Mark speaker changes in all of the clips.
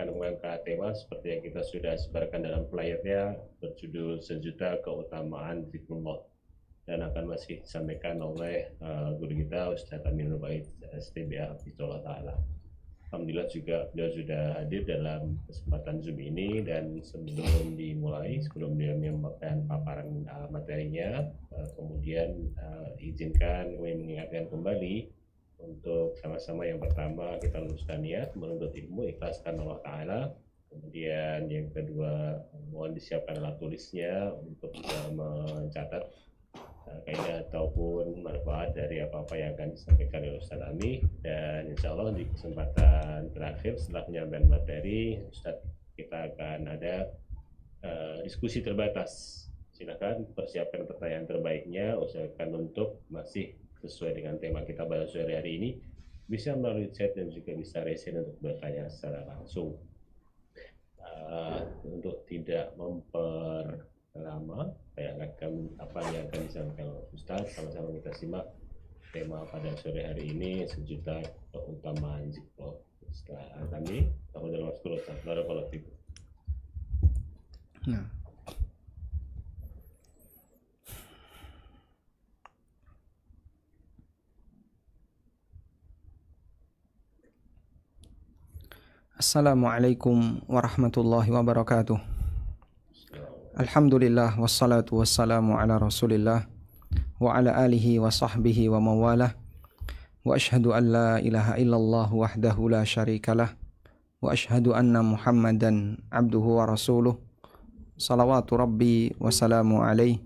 Speaker 1: akan mengangkat tema seperti yang kita sudah sebarkan dalam flyernya, berjudul Sejuta Keutamaan Zikrullah, dan akan masih disampaikan oleh guru kita Ustaz Aminul Bait STBA Hafizullah Ta'ala. Alhamdulillah juga beliau sudah hadir dalam kesempatan Zoom ini, dan sebelum beliau menyampaikan paparan materinya, kemudian izinkan kami mengingatkan kembali untuk sama-sama. Yang pertama, kita luruskan niat menuntut ilmu ikhlas karena Allah Ta'ala. Kemudian yang kedua, mohon disiapkan alat tulisnya untuk mencatat kaidah ataupun manfaat dari apa-apa yang akan disampaikan oleh Ustaz Ami. Dan insya Allah di kesempatan terakhir setelah penyampaian materi Ustaz, kita akan ada diskusi terbatas. Silakan persiapkan pertanyaan terbaiknya, usahakan untuk masih sesuai dengan tema kita pada sore hari ini, bisa melalui chat dan juga bisa resen untuk bertanya secara langsung. Untuk tidak memperlama apa yang akan disampaikan oleh Ustaz, sama-sama kita simak tema pada sore hari ini, Sejuta Keutamaan Zikrullah. Setelah kami dalam waktu Ustaz, barakallahu fikum.
Speaker 2: Assalamualaikum warahmatullahi wabarakatuh. Alhamdulillah wassalatu wassalamu ala Rasulillah wa ala alihi wa sahbihi wa mawalah. Wa ashhadu an la ilaha illallah wahdahu la syarikalah wa ashhadu anna Muhammadan abduhu wa rasuluh. Salawatu rabbi wa salamu alaihi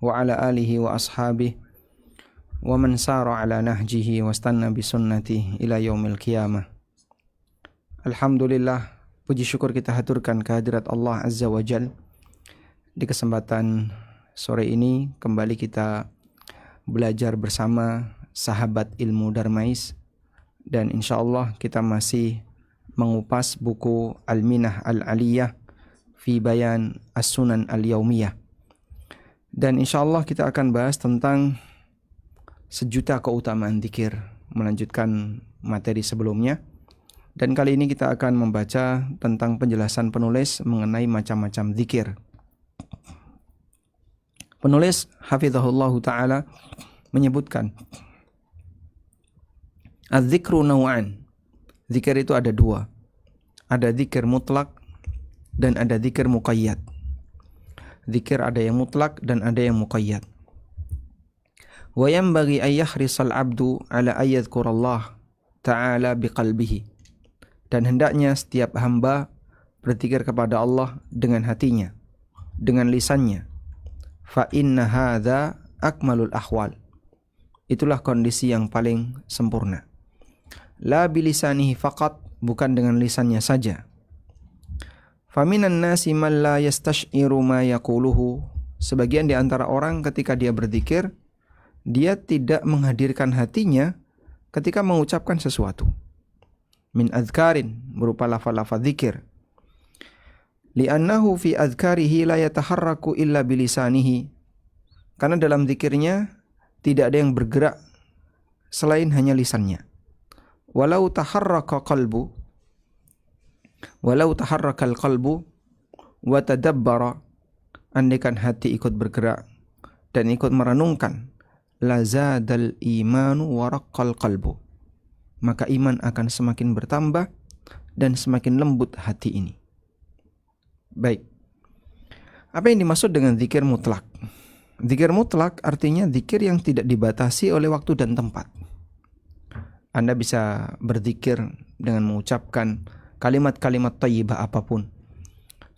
Speaker 2: wa ala alihi wa ashabihi wa man sara ala nahjihi wa stanna bi sunnatihi ila yaumil qiyamah. Alhamdulillah, puji syukur kita haturkan kehadirat Allah Azza wa Jal. Di kesempatan sore ini kembali kita belajar bersama sahabat ilmu Darmais, dan insya Allah kita masih mengupas buku Al-Minah Al-Aliyah fi Bayan As-Sunan Al-Yaumiyah. Dan insya Allah kita akan bahas tentang sejuta keutamaan dzikir, melanjutkan materi sebelumnya. Dan kali ini kita akan membaca tentang penjelasan penulis mengenai macam-macam zikir. Penulis hafizahullahu ta'ala menyebutkan, az-zikru naw'an. Zikir itu ada dua. Ada zikir mutlak dan ada zikir muqayyad. Zikir ada yang mutlak dan ada yang muqayyad. Wa yanbaghi an yahrisal 'abdu 'ala an yadhkurallah ta'ala biqalbihi. Dan hendaknya setiap hamba berzikir kepada Allah dengan hatinya, dengan lisannya. Fa inna hadza akmalul ahwal. Itulah kondisi yang paling sempurna. La bilisanihi faqat, bukan dengan lisannya saja. Faminan nasi man la yastash'iru ma yaquluhu. Sebagian di antara orang ketika dia berzikir, dia tidak menghadirkan hatinya ketika mengucapkan sesuatu. Min adhkarin, berupa lafaz-lafaz zikir. Li'annahu fi adhkarihi la yataharraku illa bilisanihi. Karena dalam zikirnya tidak ada yang bergerak selain hanya lisannya. Walau taharrakal qalbu wa tadabbara, andaikan hati ikut bergerak dan ikut merenungkan, lazadal imanu wa raqqal qalbu, maka iman akan semakin bertambah dan semakin lembut hati ini. Baik. Apa yang dimaksud dengan zikir mutlak? Zikir mutlak artinya zikir yang tidak dibatasi oleh waktu dan tempat. Anda bisa berzikir dengan mengucapkan kalimat-kalimat thayyibah apapun.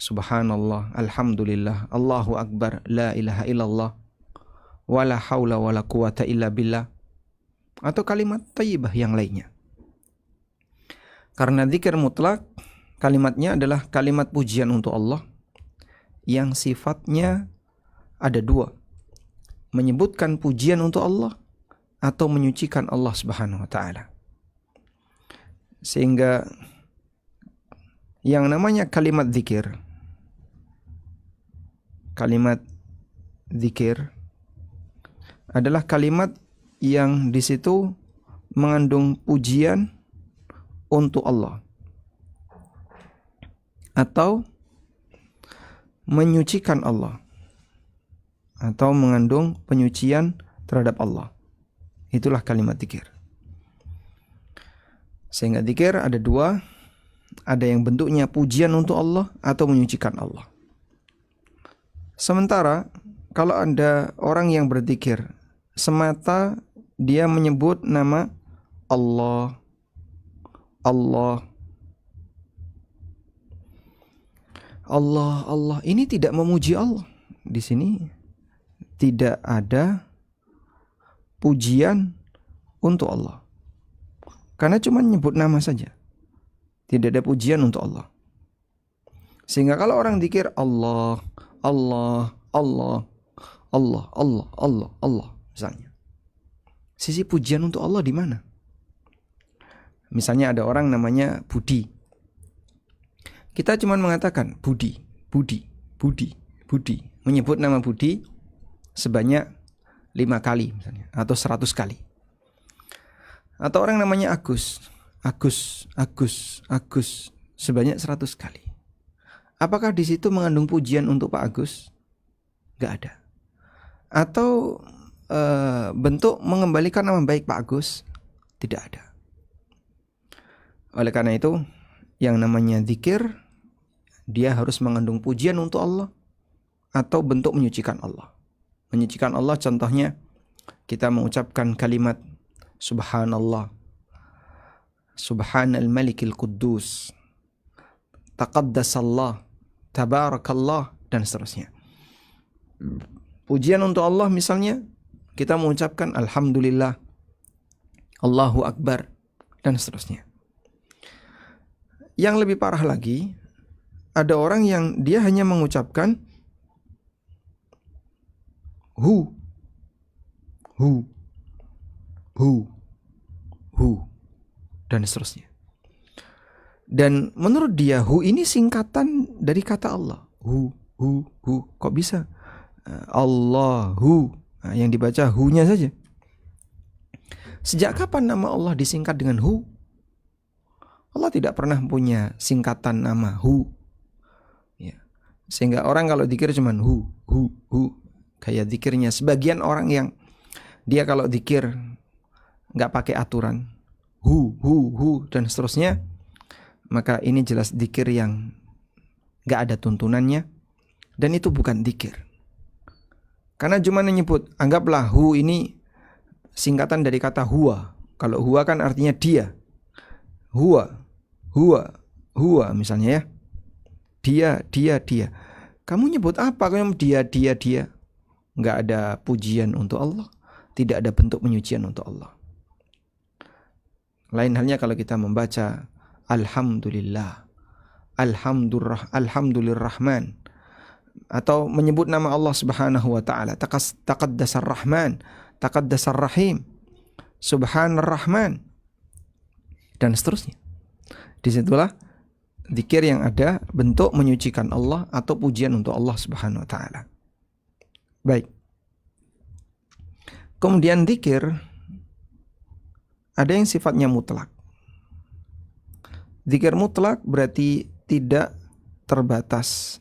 Speaker 2: Subhanallah, alhamdulillah, Allahu akbar, la ilaha illallah, wala haula wala quwata illa billah, atau kalimat thayyibah yang lainnya. Karena zikir mutlak, kalimatnya adalah kalimat pujian untuk Allah yang sifatnya ada dua. Menyebutkan pujian untuk Allah atau menyucikan Allah Subhanahu wa ta'ala. Sehingga yang namanya kalimat zikir adalah kalimat yang di situ mengandung pujian untuk Allah. atau menyucikan Allah, atau mengandung penyucian terhadap Allah. Itulah kalimat dzikir. Sehingga dzikir ada dua, ada yang bentuknya pujian untuk Allah atau menyucikan Allah. Sementara kalau ada orang yang berzikir semata dia menyebut nama Allah, Allah, Allah, Allah, ini tidak memuji Allah. Di sini tidak ada pujian untuk Allah, karena cuma nyebut nama saja. Tidak ada pujian untuk Allah. Sehingga kalau orang zikir Allah, Allah, Allah, Allah, Allah, Allah, Allah, misalnya, sisi pujian untuk Allah di mana? Misalnya ada orang namanya Budi. Kita cuma mengatakan Budi, Budi, Budi, Budi, menyebut nama Budi sebanyak 5 kali misalnya, atau 100 kali. Atau orang namanya Agus, Agus, Agus, Agus, sebanyak 100 kali. Apakah di situ mengandung pujian untuk Pak Agus? Gak ada. Atau bentuk mengembalikan nama baik Pak Agus? Tidak ada. Oleh karena itu, yang namanya zikir, dia harus mengandung pujian untuk Allah atau bentuk menyucikan Allah. Menyucikan Allah contohnya kita mengucapkan kalimat Subhanallah, Subhanal Malikil Quddus, Taqaddasallah, Tabarakallah, dan seterusnya. Pujian untuk Allah misalnya kita mengucapkan Alhamdulillah, Allahu Akbar, dan seterusnya. Yang lebih parah lagi, ada orang yang dia hanya mengucapkan hu, hu, hu, hu, dan seterusnya. Dan menurut dia hu ini singkatan dari kata Allah. Hu, hu, hu. Kok bisa? Allahu. Nah, yang dibaca hu-nya saja. Sejak kapan nama Allah disingkat dengan hu? Allah tidak pernah punya singkatan nama hu. Ya. Sehingga orang kalau zikir cuman hu, hu, hu. Kayak zikirnya sebagian orang yang dia kalau zikir nggak pakai aturan, hu, dan seterusnya, maka ini jelas zikir yang nggak ada tuntunannya, dan itu bukan zikir. Karena cuma menyebut, anggaplah hu ini singkatan dari kata huwa. Kalau huwa kan artinya dia. Huwa, misalnya ya. Dia. Kamu nyebut apa? Kamu dia. Nggak ada pujian untuk Allah, tidak ada bentuk penyucian untuk Allah. Lain halnya kalau kita membaca Alhamdulillah, Alhamdulillahirrahman, atau menyebut nama Allah Subhanahu wa taala, Taqaddasar Rahman, Taqaddasar Rahim, Subhanar Rahman, dan seterusnya. Disitulah zikir yang ada bentuk menyucikan Allah atau pujian untuk Allah Subhanahu wa taala. Baik. Kemudian zikir ada yang sifatnya mutlak. Zikir mutlak berarti tidak terbatas.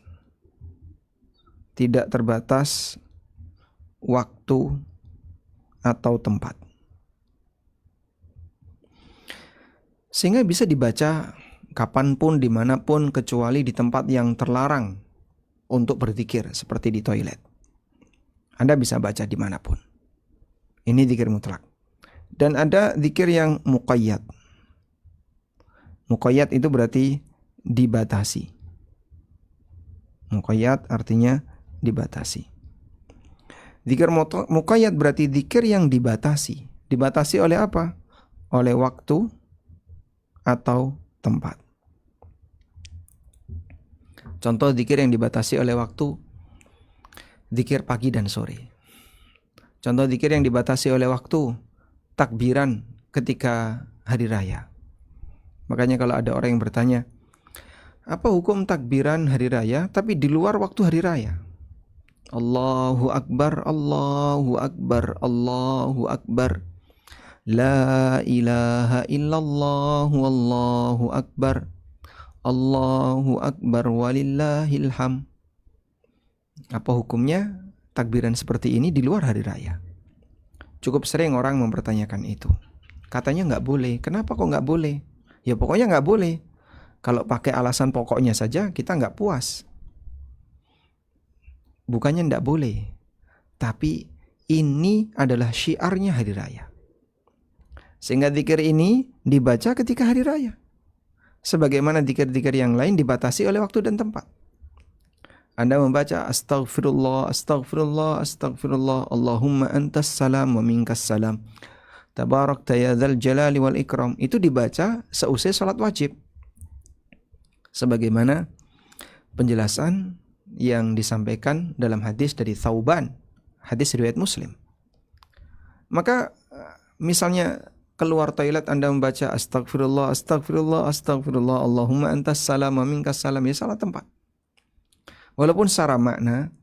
Speaker 2: Tidak terbatas waktu atau tempat. Sehingga bisa dibaca kapanpun, dimanapun, kecuali di tempat yang terlarang untuk berzikir, seperti di toilet. Anda bisa baca dimanapun. Ini zikir mutlak. Dan ada zikir yang muqayyad. Muqayyad itu berarti dibatasi. Muqayyad artinya dibatasi. Zikir muqayyad berarti zikir yang dibatasi. Dibatasi oleh apa? Oleh waktu atau tempat. Contoh zikir yang dibatasi oleh waktu, zikir pagi dan sore. Contoh zikir yang dibatasi oleh waktu, takbiran ketika hari raya. Makanya kalau ada orang yang bertanya, apa hukum takbiran hari raya tapi di luar waktu hari raya? Allahu Akbar, Allahu Akbar, Allahu Akbar, La ilaha illallah, Wallahu Akbar, Allahu Akbar walillahil ham. Apa hukumnya takbiran seperti ini di luar hari raya? Cukup sering orang mempertanyakan itu. Katanya nggak boleh. Kenapa kok nggak boleh? Ya pokoknya nggak boleh. Kalau pakai alasan pokoknya saja kita nggak puas. Bukannya nggak boleh, tapi ini adalah syiarnya hari raya. Sehingga zikir ini dibaca ketika hari raya. Sebagaimana zikir-zikir yang lain dibatasi oleh waktu dan tempat. Anda membaca astaghfirullah, astaghfirullah, astaghfirullah, Allahumma antas salam wa minkas salam. Tabarakta ya dzal jalali wal ikram. Itu dibaca seusai salat wajib. Sebagaimana penjelasan yang disampaikan dalam hadis dari Thauban, hadis riwayat Muslim. Maka misalnya keluar toilet Anda membaca astagfirullah, astagfirullah, astagfirullah, Allahumma antas salam wa minkas salam, ya salah tempat. Walaupun secara makna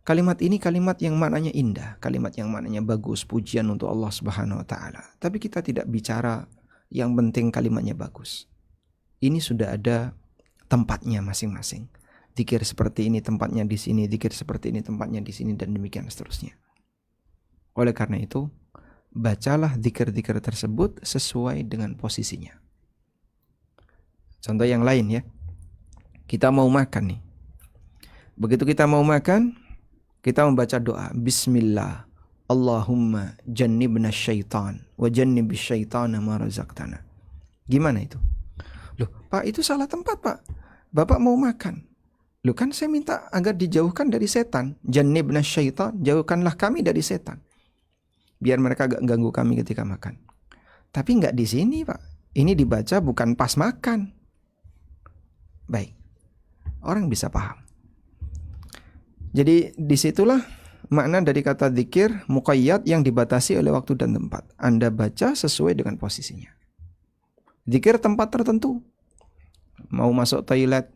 Speaker 2: kalimat ini kalimat yang maknanya indah, kalimat yang maknanya bagus, pujian untuk Allah Subhanahu wa taala. Tapi kita tidak bicara yang penting kalimatnya bagus. Ini sudah ada tempatnya masing-masing. Zikir seperti ini tempatnya di sini, zikir seperti ini tempatnya di sini, dan demikian seterusnya. Oleh karena itu, bacalah zikir-zikir tersebut sesuai dengan posisinya. Contoh yang lain ya. Kita mau makan nih. Begitu kita mau makan, kita membaca doa Bismillah, Allahumma jannibna syaitan wa jannibis syaitana ma razaqtana. Gimana itu? Loh, Pak, itu salah tempat, Pak. Bapak mau makan. Loh, kan saya minta agar dijauhkan dari setan. Jannibna syaitan, jauhkanlah kami dari setan. Biar mereka gak ganggu kami ketika makan. Tapi gak di sini, Pak. Ini dibaca bukan pas makan. Baik. Orang bisa paham. Jadi disitulah makna dari kata zikir muqayyad yang dibatasi oleh waktu dan tempat. Anda baca sesuai dengan posisinya. Zikir tempat tertentu. Mau masuk toilet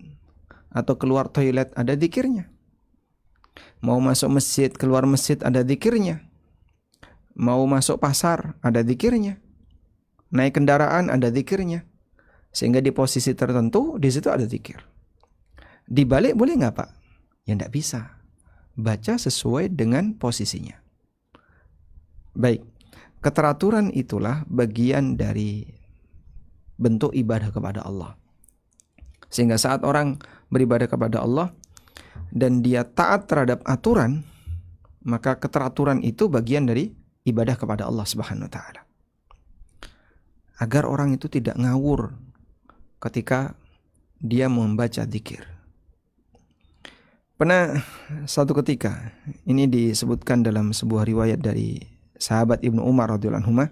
Speaker 2: atau keluar toilet ada zikirnya. Mau masuk masjid, keluar masjid ada zikirnya. Mau masuk pasar ada zikirnya. Naik kendaraan ada zikirnya. Sehingga di posisi tertentu di situ ada zikir. Dibalik boleh nggak, Pak? Ya nggak bisa. Baca sesuai dengan posisinya. Baik, keteraturan itulah bagian dari bentuk ibadah kepada Allah. Sehingga saat orang beribadah kepada Allah dan dia taat terhadap aturan, maka keteraturan itu bagian dari ibadah kepada Allah Subhanahu wa taala. Agar orang itu tidak ngawur ketika dia membaca zikir. Pernah satu ketika, ini disebutkan dalam sebuah riwayat dari sahabat Ibnu Umar radhiyallahu anhu,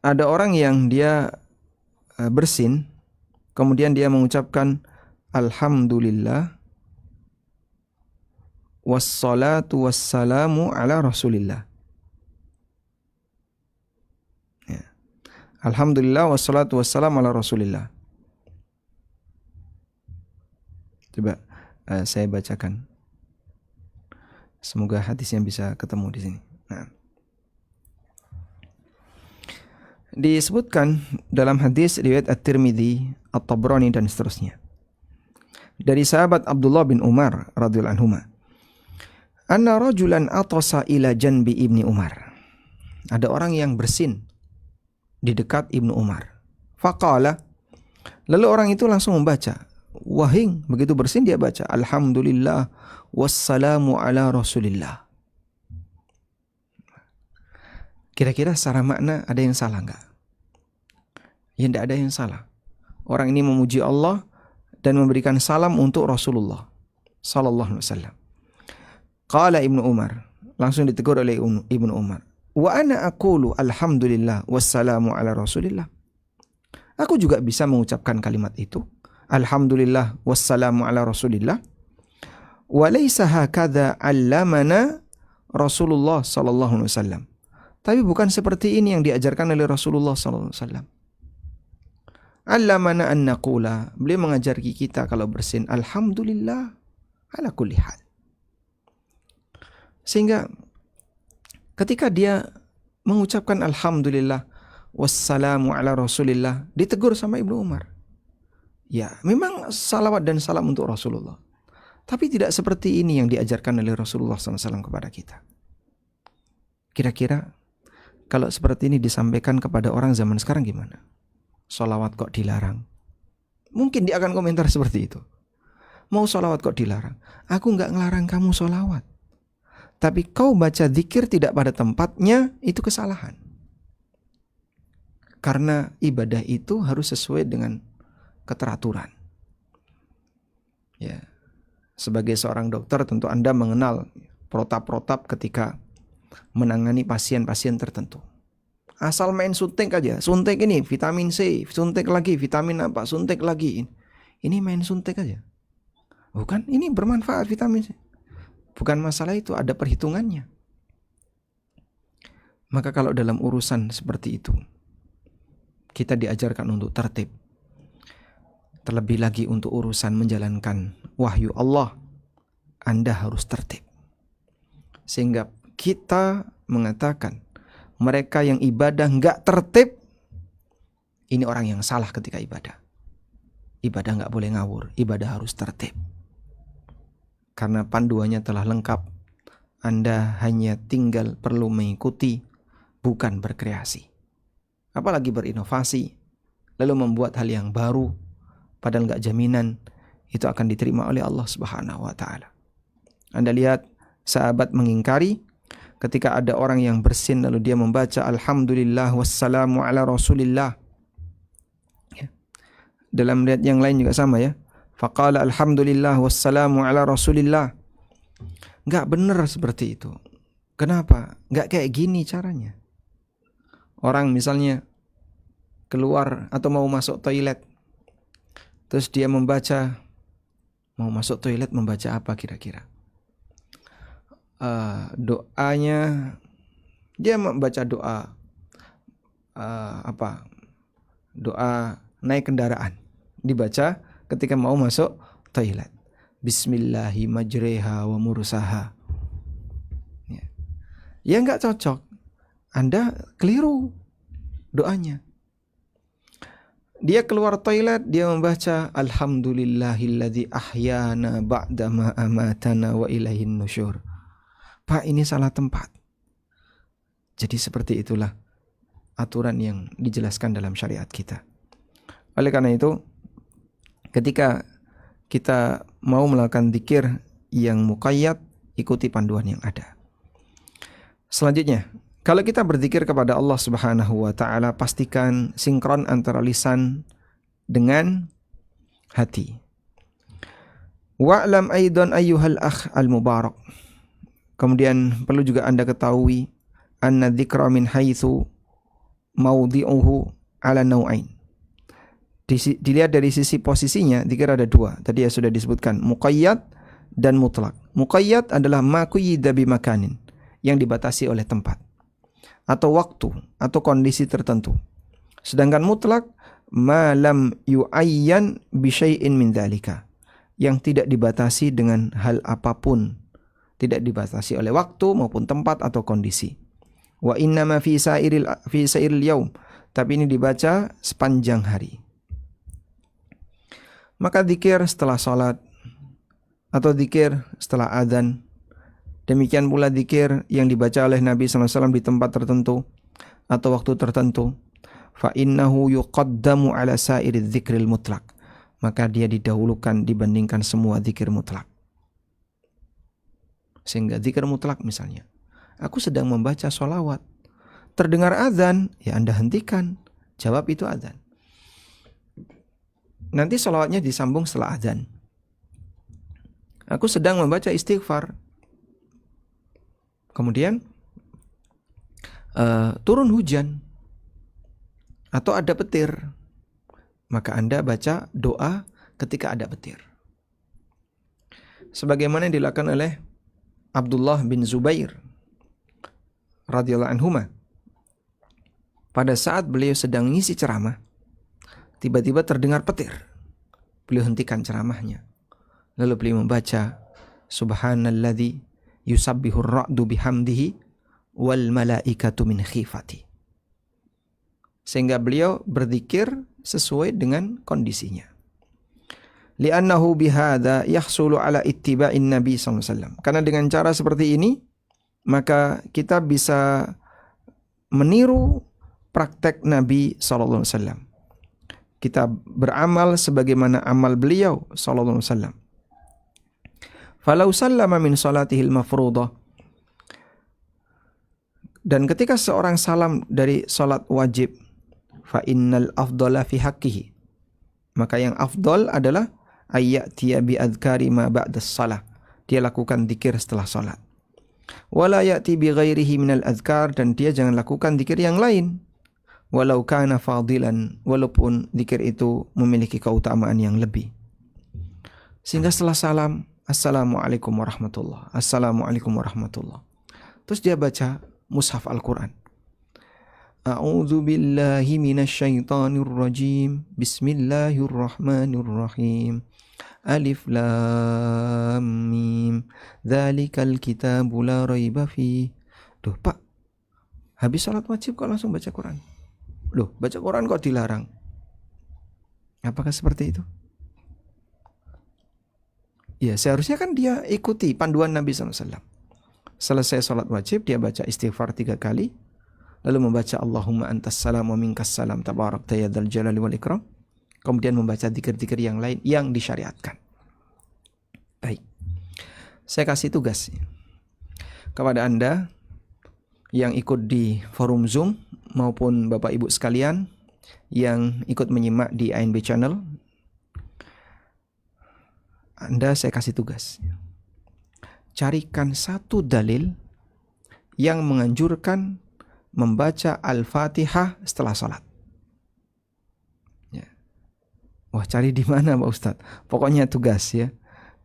Speaker 2: ada orang yang dia bersin, kemudian dia mengucapkan alhamdulillah wassalatu wassalamu ala rasulillah. Ya. Alhamdulillah wassalatu wassalamu ala rasulillah. Coba saya bacakan. Semoga hadisnya bisa ketemu di sini. Nah. Disebutkan dalam hadis riwayat At-Tirmidzi, At-Tabrani dan seterusnya. Dari sahabat Abdullah bin Umar radhiyallahu anhu, anna rajulan atasa ila janbi Ibni Umar. Ada orang yang bersin di dekat Ibnu Umar. Faqala, lalu orang itu langsung membaca. Wahing, begitu bersin dia baca alhamdulillah wassalamu ala rasulillah. Kira-kira secara makna ada yang salah enggak? Ya tidak ada yang salah. Orang ini memuji Allah dan memberikan salam untuk Rasulullah sallallahu alaihi wasallam. Qala Ibnu Umar, langsung ditegur oleh Ibnu Umar. Wa ana aqulu alhamdulillah wassalamu ala rasulillah. Aku juga bisa mengucapkan kalimat itu. Alhamdulillah wassalamu ala rasulillah. Wa laysa hakadha 'allamana Rasulullah sallallahu alaihi wasallam. Tapi bukan seperti ini yang diajarkan oleh Rasulullah sallallahu alaihi wasallam. 'Allamana an naqula, beliau mengajari kita kalau bersin alhamdulillah ala kulli hal. Sehingga ketika dia mengucapkan alhamdulillah wassalamu ala Rasulillah, ditegur sama Ibnu Umar. Ya, memang salawat dan salam untuk Rasulullah, tapi tidak seperti ini yang diajarkan oleh Rasulullah SAW kepada kita. Kira-kira kalau seperti ini disampaikan kepada orang zaman sekarang gimana? Salawat kok dilarang? Mungkin dia akan komentar seperti itu. Mau salawat kok dilarang? Aku nggak ngelarang kamu salawat, tapi kau baca zikir tidak pada tempatnya, itu kesalahan. Karena ibadah itu harus sesuai dengan keteraturan. Ya, sebagai seorang dokter tentu Anda mengenal protap-protap ketika menangani pasien-pasien tertentu. Asal main suntik aja, suntik ini vitamin C, suntik lagi vitamin apa, suntik lagi. Ini main suntik aja. Bukan, ini bermanfaat vitamin C. Bukan masalah itu, ada perhitungannya. Maka kalau dalam urusan seperti itu, kita diajarkan untuk tertib. Terlebih lagi untuk urusan menjalankan wahyu Allah, Anda harus tertib. Sehingga kita mengatakan mereka yang ibadah nggak tertib, ini orang yang salah ketika ibadah. Ibadah nggak boleh ngawur, ibadah harus tertib. Karena panduannya telah lengkap. Anda hanya tinggal perlu mengikuti, bukan berkreasi. Apalagi berinovasi, lalu membuat hal yang baru, padahal nggak jaminan itu akan diterima oleh Allah Subhanahu wa Ta'ala. Anda lihat sahabat mengingkari ketika ada orang yang bersin lalu dia membaca alhamdulillah wassalamu ala Rasulillah. Ya. Dalam riwayat yang lain juga sama ya. Faqala alhamdulillah wassalamu ala Rasulillah. Enggak benar seperti itu. Kenapa? Enggak kayak gini caranya. Orang misalnya keluar atau mau masuk toilet, terus dia membaca, mau masuk toilet membaca apa kira-kira? Doanya, dia membaca doa doa naik kendaraan, dibaca ketika mau masuk toilet. Bismillahi majreha wa mursaha. Ya nggak cocok. Anda keliru doanya. Dia keluar toilet, dia membaca alhamdulillahilladzi ahyana ba'dama amatana wa ilaihin nusyur. Pak, ini salah tempat. Jadi seperti itulah aturan yang dijelaskan dalam syariat kita. Oleh karena itu, ketika kita mau melakukan zikir yang muqayyad, ikuti panduan yang ada. Selanjutnya, kalau kita berzikir kepada Allah Subhanahu wa Ta'ala, pastikan sinkron antara lisan dengan hati. Wa'lam aidan ayyuhal akh al-mubarak. Kemudian perlu juga Anda ketahui anna dzikra min haitsu mawdi'uhu ala nau'ain. Dilihat dari sisi posisinya, dzikir ada dua. Tadi ya sudah disebutkan, muqayyad dan mutlak. Muqayyad adalah ma quyida bi makanin, yang dibatasi oleh tempat atau waktu atau kondisi tertentu. Sedangkan mutlak ma lam yu'ayyan bi syai'in min dzalika, yang tidak dibatasi dengan hal apapun. Tidak dibatasi oleh waktu maupun tempat atau kondisi. Wa innama fi sa'iril yaum, tapi ini dibaca sepanjang hari. Maka zikir setelah salat atau zikir setelah azan, demikian pula zikir yang dibaca oleh Nabi SAW di tempat tertentu atau waktu tertentu, fa innahu yuqaddamu ala sa'iriz dzikril mutlaq, maka dia didahulukan dibandingkan semua zikir mutlak. Sehingga zikir mutlak misalnya, aku sedang membaca sholawat, terdengar azan, ya Anda hentikan, jawab itu azan. Nanti sholawatnya disambung setelah azan. Aku sedang membaca istighfar, kemudian turun hujan atau ada petir, maka Anda baca doa ketika ada petir. Sebagaimana yang dilakukan oleh Abdullah bin Zubair radhiyallahu anhuma. Pada saat beliau sedang ngisi ceramah, tiba-tiba terdengar petir. Beliau hentikan ceramahnya. Lalu beliau membaca subhanalladzi yusabbihur ra'du bihamdihi wal malaikatu min khifati. sehingga beliau berzikir sesuai dengan kondisinya. Li'annahu bihadza yahsulu ala ittiba'in Nabi sallallahu alaihi wasallam. Karena dengan cara seperti ini maka kita bisa meniru praktek Nabi sallallahu alaihi wasallam. Kita beramal sebagaimana amal beliau sallallahu alaihi wasallam. Falau sallama min salatihil mafruḍah, dan ketika seorang salam dari salat wajib, fa innal afdala fi haqqihi, maka yang afdal adalah ayyatiya bi adhkari ma ba'da shalah, dia lakukan zikir setelah salat. Wala ya'ti bi ghairihi minal adhkar, dan dia jangan lakukan zikir yang lain. Walau kana fadilan, walaupun zikir itu memiliki keutamaan yang lebih. Sehingga setelah salam, assalamualaikum warahmatullah, assalamualaikum warahmatullah, terus dia baca mushaf Al-Quran. A'udzu billahi minasyaitonir rajim. Bismillahirrahmanirrahim. Alif lam mim. Dzalikal kitabu la raiba fi. Duh, Pak. Habis salat wajib kok langsung baca Quran? Loh, baca Quran kok dilarang? Apakah seperti itu? Ya, seharusnya kan dia ikuti panduan Nabi SAW. Selesai salat wajib, dia baca istighfar 3 kali, lalu membaca Allahumma antas salam wa minkas salam tabarakta ya dzal jalali wal ikram, kemudian membaca zikir-zikir yang lain yang disyariatkan. Baik, saya kasih tugas kepada Anda yang ikut di forum Zoom maupun Bapak Ibu sekalian yang ikut menyimak di ANB Channel. Anda saya kasih tugas, carikan satu dalil yang menganjurkan membaca Al-Fatihah setelah sholat. Ya. Wah, cari di mana Pak Ustadz? Pokoknya tugas ya.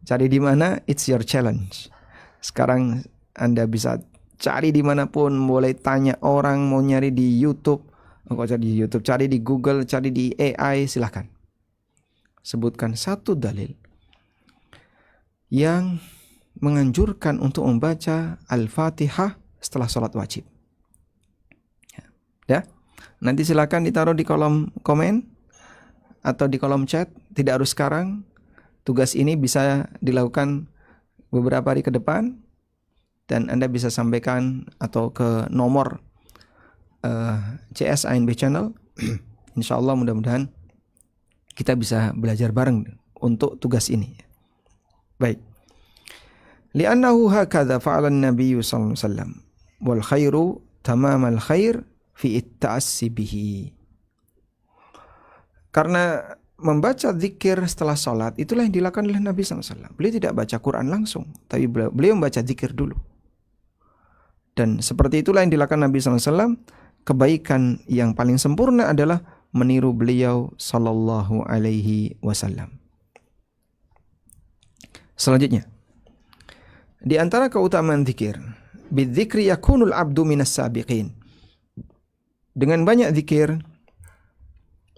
Speaker 2: Cari di mana, it's your challenge. Sekarang Anda bisa cari dimanapun, boleh tanya orang, mau nyari di YouTube, cari di YouTube, cari di Google, cari di AI, silahkan. Sebutkan satu dalil yang menganjurkan untuk membaca Al-Fatihah setelah sholat wajib. Ya, nanti silakan ditaruh di kolom komen atau di kolom chat. Tidak harus sekarang. Tugas ini bisa dilakukan beberapa hari ke depan, dan Anda bisa sampaikan atau ke nomor CS ANB Channel. Insya Allah mudah-mudahan kita bisa belajar bareng untuk tugas ini. Baik. Li'annahu hakadha fa'ala an-nabiy sallallahu alaihi wasallam wal khairu tamamal khair fi at-ta'assi bihi. Karena membaca zikir setelah salat itulah yang dilakukan oleh Nabi sallallahu alaihi wasallam. Beliau tidak baca Quran langsung, tapi beliau membaca zikir dulu. Dan seperti itulah yang dilakukan Nabi sallallahu alaihi wasallam. Kebaikan yang paling sempurna adalah meniru beliau sallallahu alaihi wasallam. Selanjutnya, di antara keutamaan zikir, bidzikri yakunul abdu minas sabiqin. Dengan banyak zikir,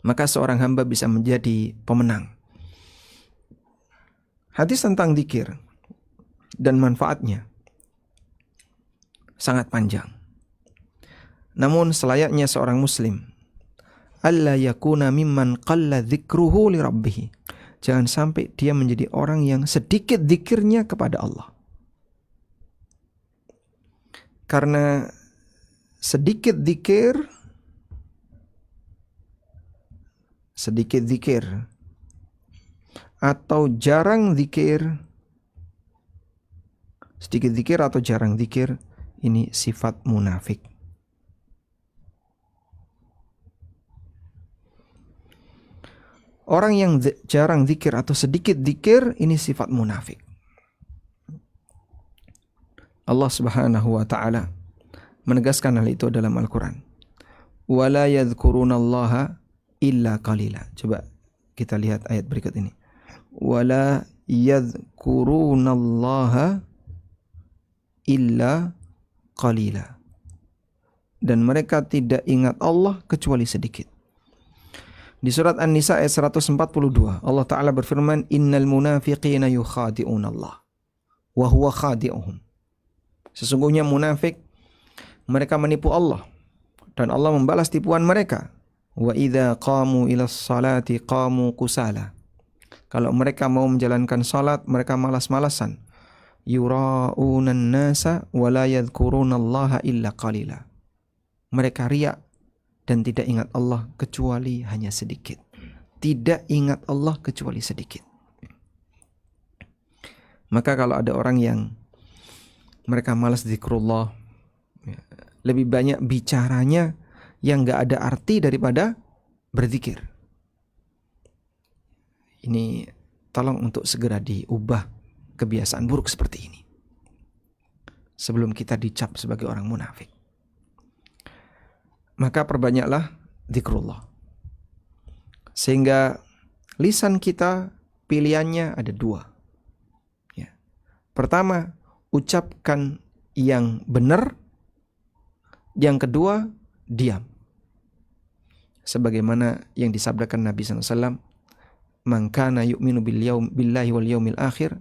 Speaker 2: maka seorang hamba bisa menjadi pemenang. Hadis tentang zikir dan manfaatnya sangat panjang. Namun selayaknya seorang muslim, alla yakuna mimman qalla dzikruhu li rabbih. Jangan sampai dia menjadi orang yang sedikit zikirnya kepada Allah. Karena sedikit zikir atau jarang zikir, sedikit zikir atau jarang zikir, ini sifat munafik. Orang yang jarang zikir atau sedikit zikir, ini sifat munafik. Allah Subhanahu wa taala menegaskan hal itu dalam Al-Qur'an. Wala yadhkurunallaha illa qalila. Coba kita lihat ayat berikut ini. Wala yadhkurunallaha illa qalila. Dan mereka tidak ingat Allah kecuali sedikit. Di surat An-Nisa ayat 142, Allah Ta'ala berfirman, Innal munafiqina yukhadi'unallah wa huwa khadi'uhum. Sesungguhnya munafik, mereka menipu Allah, dan Allah membalas tipuan mereka. Wa idza qamu ilas salati qamu kusala. Kalau mereka mau menjalankan salat, mereka malas-malasan. Yura'unan nasa wa la yadhkurunallaha illa qalila. Mereka riak dan tidak ingat Allah kecuali hanya sedikit. Tidak ingat Allah kecuali sedikit. Maka kalau ada orang yang mereka malas zikrullah, lebih banyak bicaranya yang gak ada arti daripada berzikir. Ini tolong untuk segera diubah kebiasaan buruk seperti ini sebelum kita dicap sebagai orang munafik. Maka perbanyaklah zikrullah, sehingga lisan kita pilihannya ada dua. Ya. Pertama, ucapkan yang benar. Yang kedua, diam. Sebagaimana yang disabdakan Nabi SAW, man kana yu'minu billahi wal yaumil akhir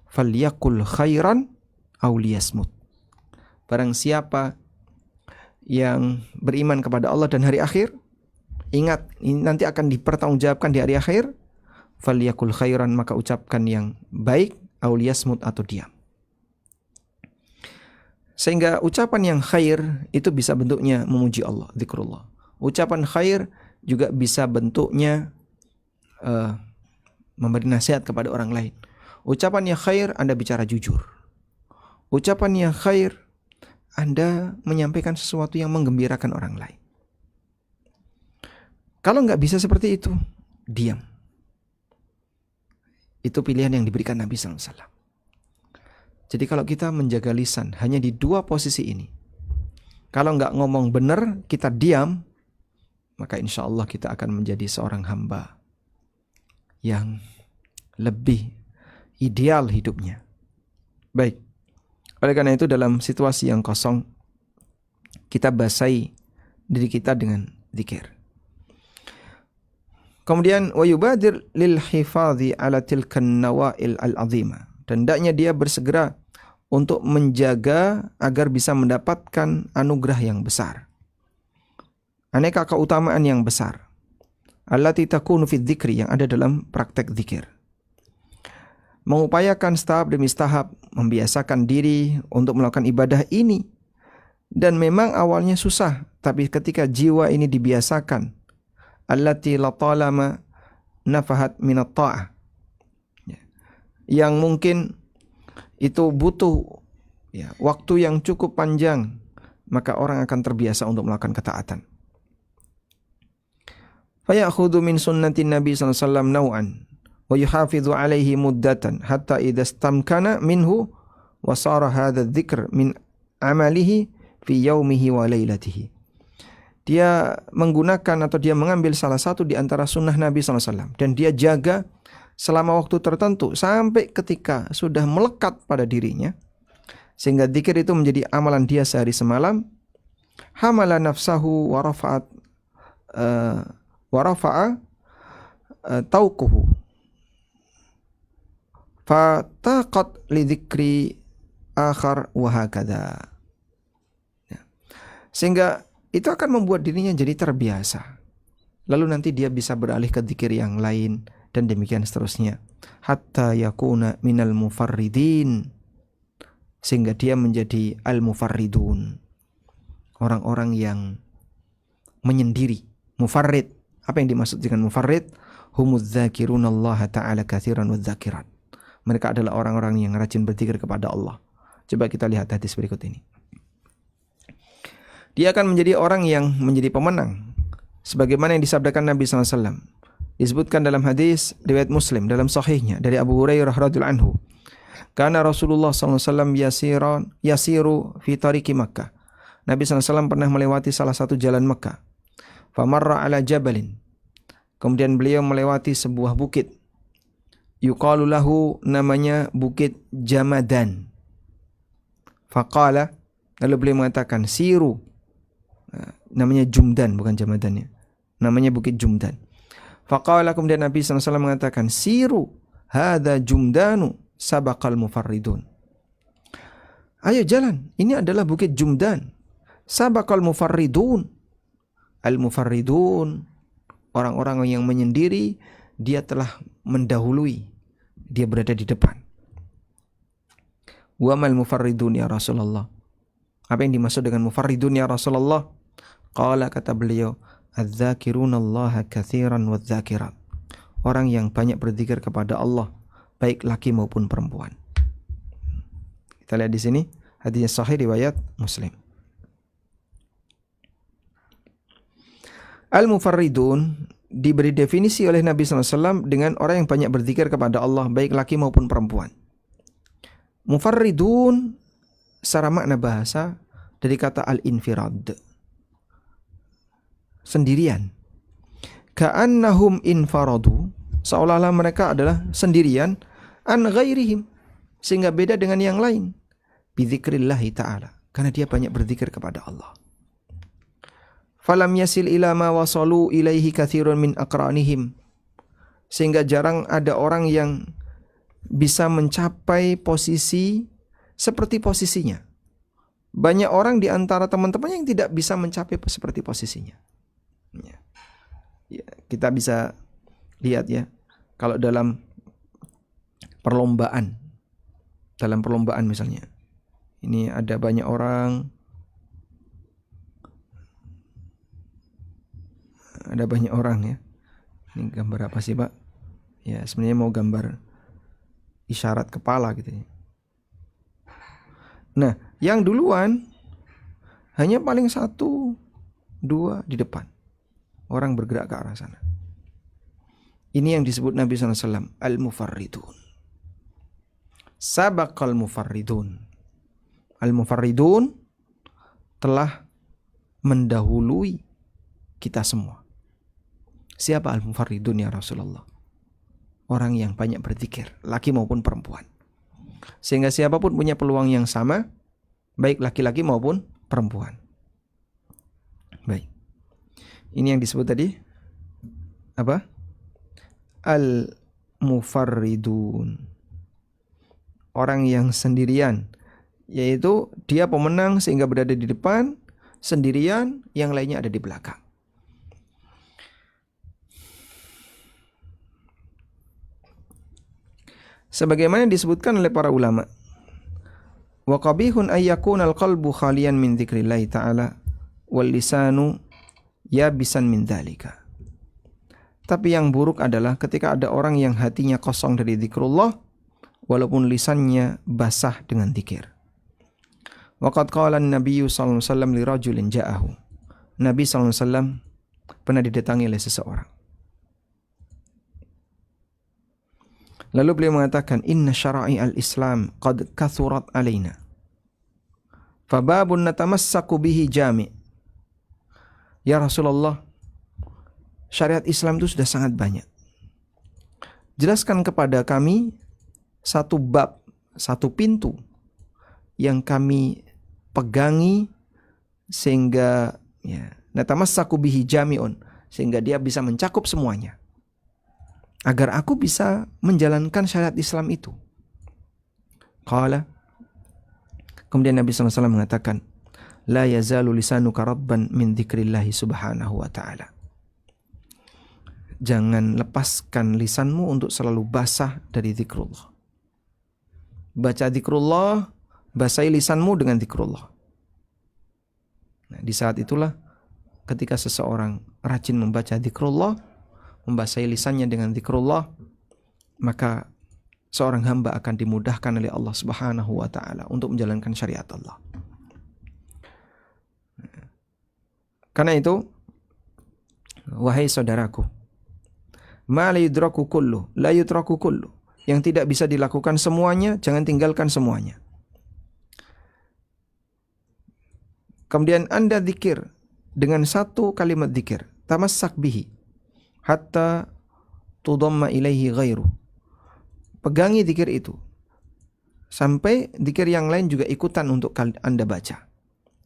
Speaker 2: falyakul khairan aw liyasmut. Barang siapa yang beriman kepada Allah dan hari akhir, ingat ini nanti akan dipertanggungjawabkan di hari akhir, falyakul khairan, maka ucapkan yang baik, aw liyasmut, atau diam. Sehingga ucapan yang khair itu bisa bentuknya memuji Allah, zikrullah. Ucapan khair juga bisa bentuknya memberi nasihat kepada orang lain. Ucapan yang khair, Anda bicara jujur. Ucapan yang khair, Anda menyampaikan sesuatu yang menggembirakan orang lain. Kalau nggak bisa seperti itu, diam. Itu pilihan yang diberikan Nabi SAW. Jadi kalau kita menjaga lisan hanya di dua posisi ini, kalau nggak ngomong benar, kita diam, maka insya Allah kita akan menjadi seorang hamba yang lebih ideal hidupnya. Baik, oleh karena itu dalam situasi yang kosong, kita basahi diri kita dengan zikir. Kemudian wa yubadir lil hifadhi ala tilkan nawail al-azimah. Dan hendaknya dia bersegera untuk menjaga agar bisa mendapatkan anugerah yang besar, aneka keutamaan yang besar, allati takunu fi dzikri, yang ada dalam praktek zikir. Mengupayakan tahap demi tahap, membiasakan diri untuk melakukan ibadah ini. Dan memang awalnya susah, tapi ketika jiwa ini dibiasakan, allati la talama nafahat minat ta'ah, yang mungkin itu butuh waktu yang cukup panjang, maka orang akan terbiasa untuk melakukan ketaatan. Fayakhudhu min sunnatin Nabi sallallahu alaihi wasallam naw'an wa yuhafidhu alaihi muddatan hatta idza istamkana minhu wa sara hadha dzikr min amalihi fi yaumihi wa lailatihi. Dia menggunakan atau dia mengambil salah satu di antara sunnah Nabi sallallahu alaihi wasallam dan dia jaga selama waktu tertentu sampai ketika sudah melekat pada dirinya, sehingga dzikir itu menjadi amalan dia sehari semalam. Hamala nafsahu wa rafa'a tauquhu fataqat li dzikri akhar wa hakadha. Sehingga itu akan membuat dirinya jadi terbiasa. Lalu nanti dia bisa beralih ke dzikir yang lain dan demikian seterusnya, hatta yakuna minal mufarridin, sehingga dia menjadi al-mufarridun, orang-orang yang menyendiri. Mufarrid, apa yang dimaksud dengan mufarrid? Humudz dzakirunallaha ta'ala katsiran wadz-dzakirat. Mereka adalah orang-orang yang rajin berzikir kepada Allah. Coba kita lihat hadis berikut ini. Dia akan menjadi orang yang menjadi pemenang, sebagaimana yang disabdakan Nabi SAW. Disebutkan dalam hadis riwayat Muslim dalam sahihnya dari Abu Hurairah radhiyallahu anhu, karena Rasulullah SAW yasiru fi tariqi Makkah. Nabi SAW pernah melewati salah satu jalan Makkah. Famarra ala jabalin. Kemudian beliau melewati sebuah bukit. Yuqalu lahu, namanya Bukit Jamadan. Faqala, lalu beliau mengatakan siru. Namanya Jumdan, bukan Jamadannya. Namanya Bukit Jumdan. Faqala, kemudian Nabi SAW mengatakan, siru hadha Jumdanu sabaqal mufarridun. Ayo jalan, ini adalah Bukit Jumdan. Sabaqal mufarridun. Al-mufarridun, orang-orang yang menyendiri, dia telah mendahului, dia berada di depan. Wa mal mufarridun ya Rasulullah. Apa yang dimaksud dengan mufarridun ya Rasulullah? Qala, kata beliau, adz-dzakirunallaha katsiran wadz-dzakirat. Orang yang banyak berzikir kepada Allah, baik laki maupun perempuan. Kita lihat di sini, hadisnya sahih riwayat Muslim. Al-mufarridun diberi definisi oleh Nabi SAW dengan orang yang banyak berzikir kepada Allah, baik laki maupun perempuan. Mufarridun secara makna bahasa dari kata al-infirad, sendirian. Ka'annahum infaradu, seolah-olah mereka adalah sendirian, an ghairihim, sehingga beda dengan yang lain, bidzikrillahi ta'ala, karena dia banyak berzikir kepada Allah. Falam yasil ila ma wasalu ilaihi katsirun min aqranihim, sehingga jarang ada orang yang bisa mencapai posisi seperti posisinya. Banyak orang di antara teman-teman yang tidak bisa mencapai seperti posisinya. Ya, kita bisa lihat ya, kalau dalam perlombaan misalnya, ini ada banyak orang, ya. Ini gambar apa sih Pak? Ya sebenarnya mau gambar isyarat kepala gitu ya. Nah, yang duluan hanya paling 1, 2 di depan. Orang bergerak ke arah sana. Ini yang disebut Nabi SAW al-mufarridun. Sabaqal mufarridun. Al-mufarridun telah mendahului kita semua. Siapa al-mufarridun ya Rasulullah? Orang yang banyak berzikir, laki maupun perempuan. Sehingga siapapun punya peluang yang sama, baik laki-laki maupun perempuan. Baik. Ini yang disebut tadi apa? Al-mufarridun. Orang yang sendirian, yaitu dia pemenang sehingga berada di depan, sendirian, yang lainnya ada di belakang. Sebagaimana disebutkan oleh para ulama, wa qabihun ayyakunal qalbu khaliyan min dzikrillahi ta'ala wal lisanu yabisan min dzalika. Tapi yang buruk adalah ketika ada orang yang hatinya kosong dari zikrullah, walaupun lisannya basah dengan zikir. Waqad qala an-nabiy sallallahu alaihi wasallam li rajulin ja'ahu. Nabi sallallahu alaihi wasallam pernah didatangi oleh seseorang. Lalu beliau mengatakan, inna syara'i al-Islam qad kathurat alaina. Fababun natamassaku bihi jami'. Ya Rasulullah, syariat Islam itu sudah sangat banyak. Jelaskan kepada kami satu bab, satu pintu yang kami pegangi sehingga natamassaku bihi jami'un, sehingga dia bisa mencakup semuanya. Agar aku bisa menjalankan syariat Islam itu. Qala, kemudian Nabi SAW mengatakan, la yazalu lisanuka rabban min dzikrillahi subhanahu wa ta'ala. Jangan lepaskan lisanmu untuk selalu basah dari zikrullah. Baca zikrullah, basahi lisanmu dengan zikrullah. Nah, di saat itulah ketika seseorang rajin membaca zikrullah, membasahi lisannya dengan zikrullah, maka seorang hamba akan dimudahkan oleh Allah Subhanahu wa ta'ala untuk menjalankan syariat Allah. Karena itu, wahai saudaraku, ma la yudraku kullu, la yutraku kullu. Yang tidak bisa dilakukan semuanya, jangan tinggalkan semuanya. Kemudian Anda zikir dengan satu kalimat zikir, tamassak bihi hatta tudamma ilaihi ghairu. Pegangi zikir itu sampai zikir yang lain juga ikutan untuk Anda baca.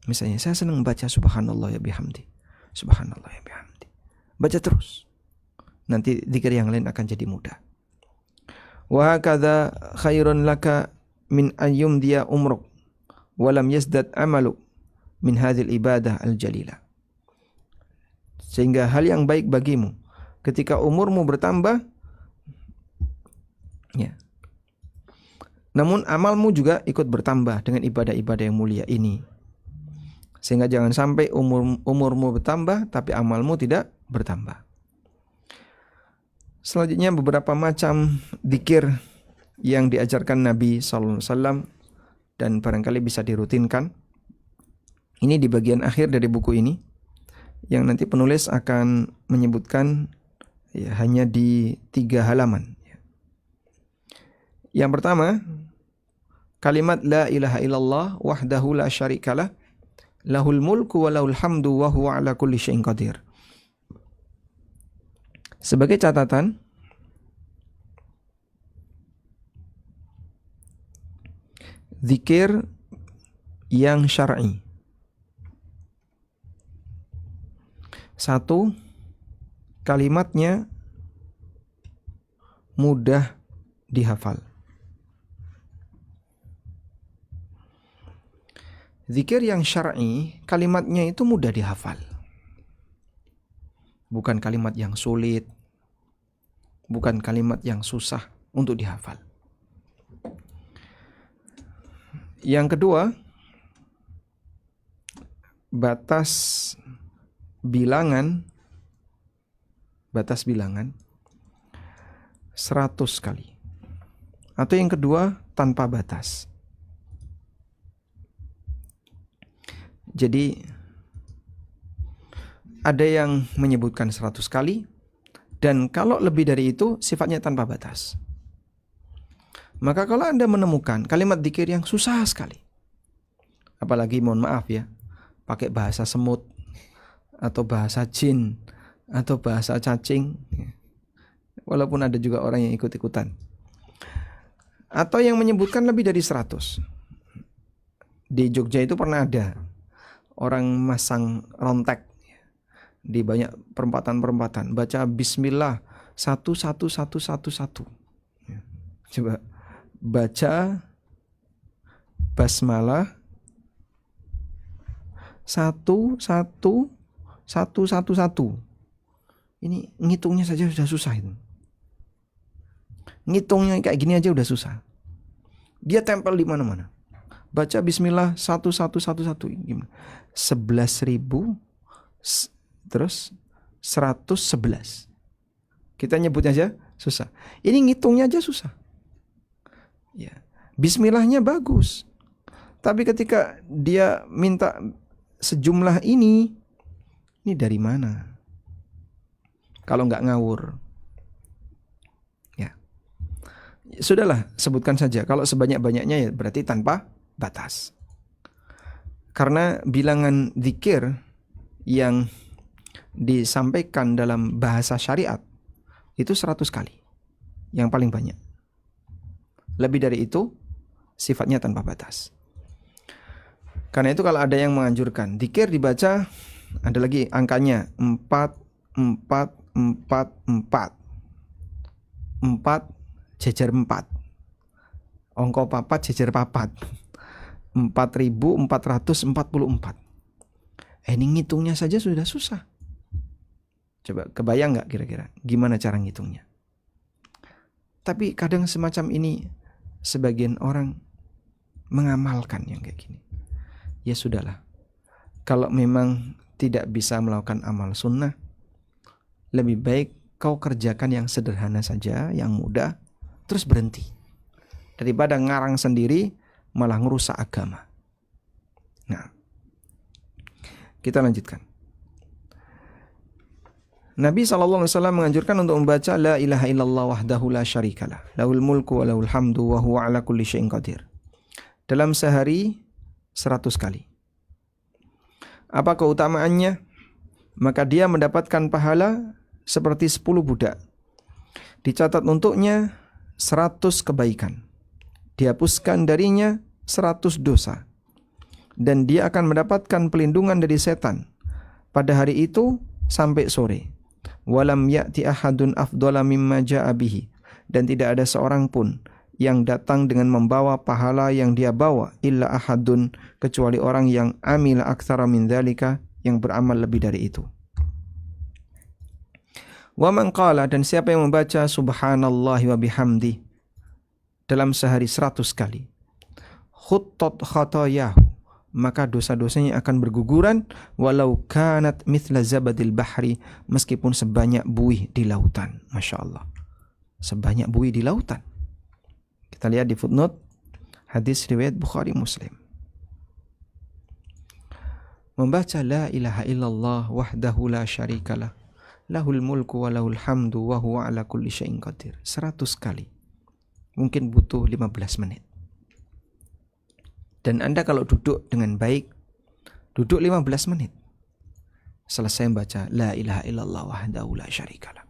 Speaker 2: Misalnya, saya senang baca subhanallah ya bihamdi, subhanallah ya bihamdi. Baca terus. Nanti zikir yang lain akan jadi mudah. Wa hakadha khairun laka min ayyum dia umruk wa lam yazdad amalu min hadhil ibadah al-jalilah. Sehingga hal yang baik bagimu ketika umurmu bertambah, ya. Namun amalmu juga ikut bertambah dengan ibadah-ibadah yang mulia ini. Sehingga jangan sampai umurmu bertambah tapi amalmu tidak bertambah. Selanjutnya beberapa macam zikir yang diajarkan Nabi SAW dan barangkali bisa dirutinkan. Ini di bagian akhir dari buku ini yang nanti penulis akan menyebutkan ya, hanya di 3 halaman. Yang pertama, kalimat la ilaha illallah wahdahu la syarikalah lahul mulku wa lahul hamdu wa huwa ala kulli syai'in qadir. Sebagai catatan, zikir yang syar'i. 1, kalimatnya mudah dihafal. Zikir yang syar'i, kalimatnya itu mudah dihafal. Bukan kalimat yang sulit, bukan kalimat yang susah untuk dihafal. Yang kedua, batas bilangan 100 kali. Atau yang kedua, tanpa batas. Jadi ada yang menyebutkan 100 kali, dan kalau lebih dari itu sifatnya tanpa batas. Maka kalau Anda menemukan kalimat zikir yang susah sekali, apalagi mohon maaf ya, pakai bahasa semut atau bahasa jin atau bahasa cacing, walaupun ada juga orang yang ikut-ikutan, atau yang menyebutkan lebih dari 100. Di Jogja itu pernah ada orang masang rontek di banyak perempatan-perempatan, baca bismillah 11111. Coba baca basmalah 11111. Ini ngitungnya saja sudah susah itu. Ngitungnya kayak gini aja udah susah. Dia tempel di mana-mana. Baca bismillah 1111 gimana? 11.000 terus 111. Kita nyebutnya aja susah. Ini ngitungnya aja susah. Ya. Bismillahnya bagus. Tapi ketika dia minta sejumlah ini dari mana? Kalau nggak ngawur. Ya. Sudahlah, sebutkan saja. Kalau sebanyak-banyaknya ya berarti tanpa batas. Karena bilangan zikir yang disampaikan dalam bahasa syariat itu 100 kali. Yang paling banyak. Lebih dari itu sifatnya tanpa batas. Karena itu kalau ada yang menganjurkan zikir dibaca, ada lagi angkanya 4 jejer 4. Angka 4 jejer 4. 4.444. Ini ngitungnya saja sudah susah. Coba kebayang nggak kira-kira gimana cara ngitungnya? Tapi kadang semacam ini sebagian orang mengamalkan yang kayak gini. Ya sudahlah. Kalau memang tidak bisa melakukan amal sunnah, lebih baik kau kerjakan yang sederhana saja, yang mudah, terus berhenti. Daripada ngarang sendiri malah ngerusak agama. Nah, kita lanjutkan. Nabi SAW menganjurkan untuk membaca la ilaha illallah wahdahu la syarikalah, lahul mulku wa lahul hamdu wa huwa ala kulli syai'in qadir. Dalam sehari 100 kali. Apa keutamaannya? Maka dia mendapatkan pahala seperti 10 budak. Dicatat untuknya 100 kebaikan. Dihapuskan darinya 100 dosa. Dan dia akan mendapatkan pelindungan dari setan pada hari itu sampai sore. Walam ya'ti ahadun afdala mimma ja'a bihi. Dan tidak ada seorang pun yang datang dengan membawa pahala yang dia bawa illa ahadun, kecuali orang yang amila aktsara min dzalika, yang beramal lebih dari itu. Wa man qala, dan siapa yang membaca subhanallahi wa bihamdi dalam sehari 100 kali, khuttat khatayahu, maka dosa-dosanya akan berguguran, walau kanat mithla zabadil bahri, meskipun sebanyak buih di lautan. Masya Allah, sebanyak buih di lautan. Kita lihat di footnote hadis riwayat Bukhari Muslim. Membaca la ilaha illallah wahdahu la syarikalah, lahul mulku wa lahul hamdu wa huwa ala kulli syai'in qadir, 100 kali. Mungkin butuh 15 menit. Dan Anda kalau duduk dengan baik, duduk 15 menit. Selesai membaca la ilaha illallah wahdahu la syarikalah,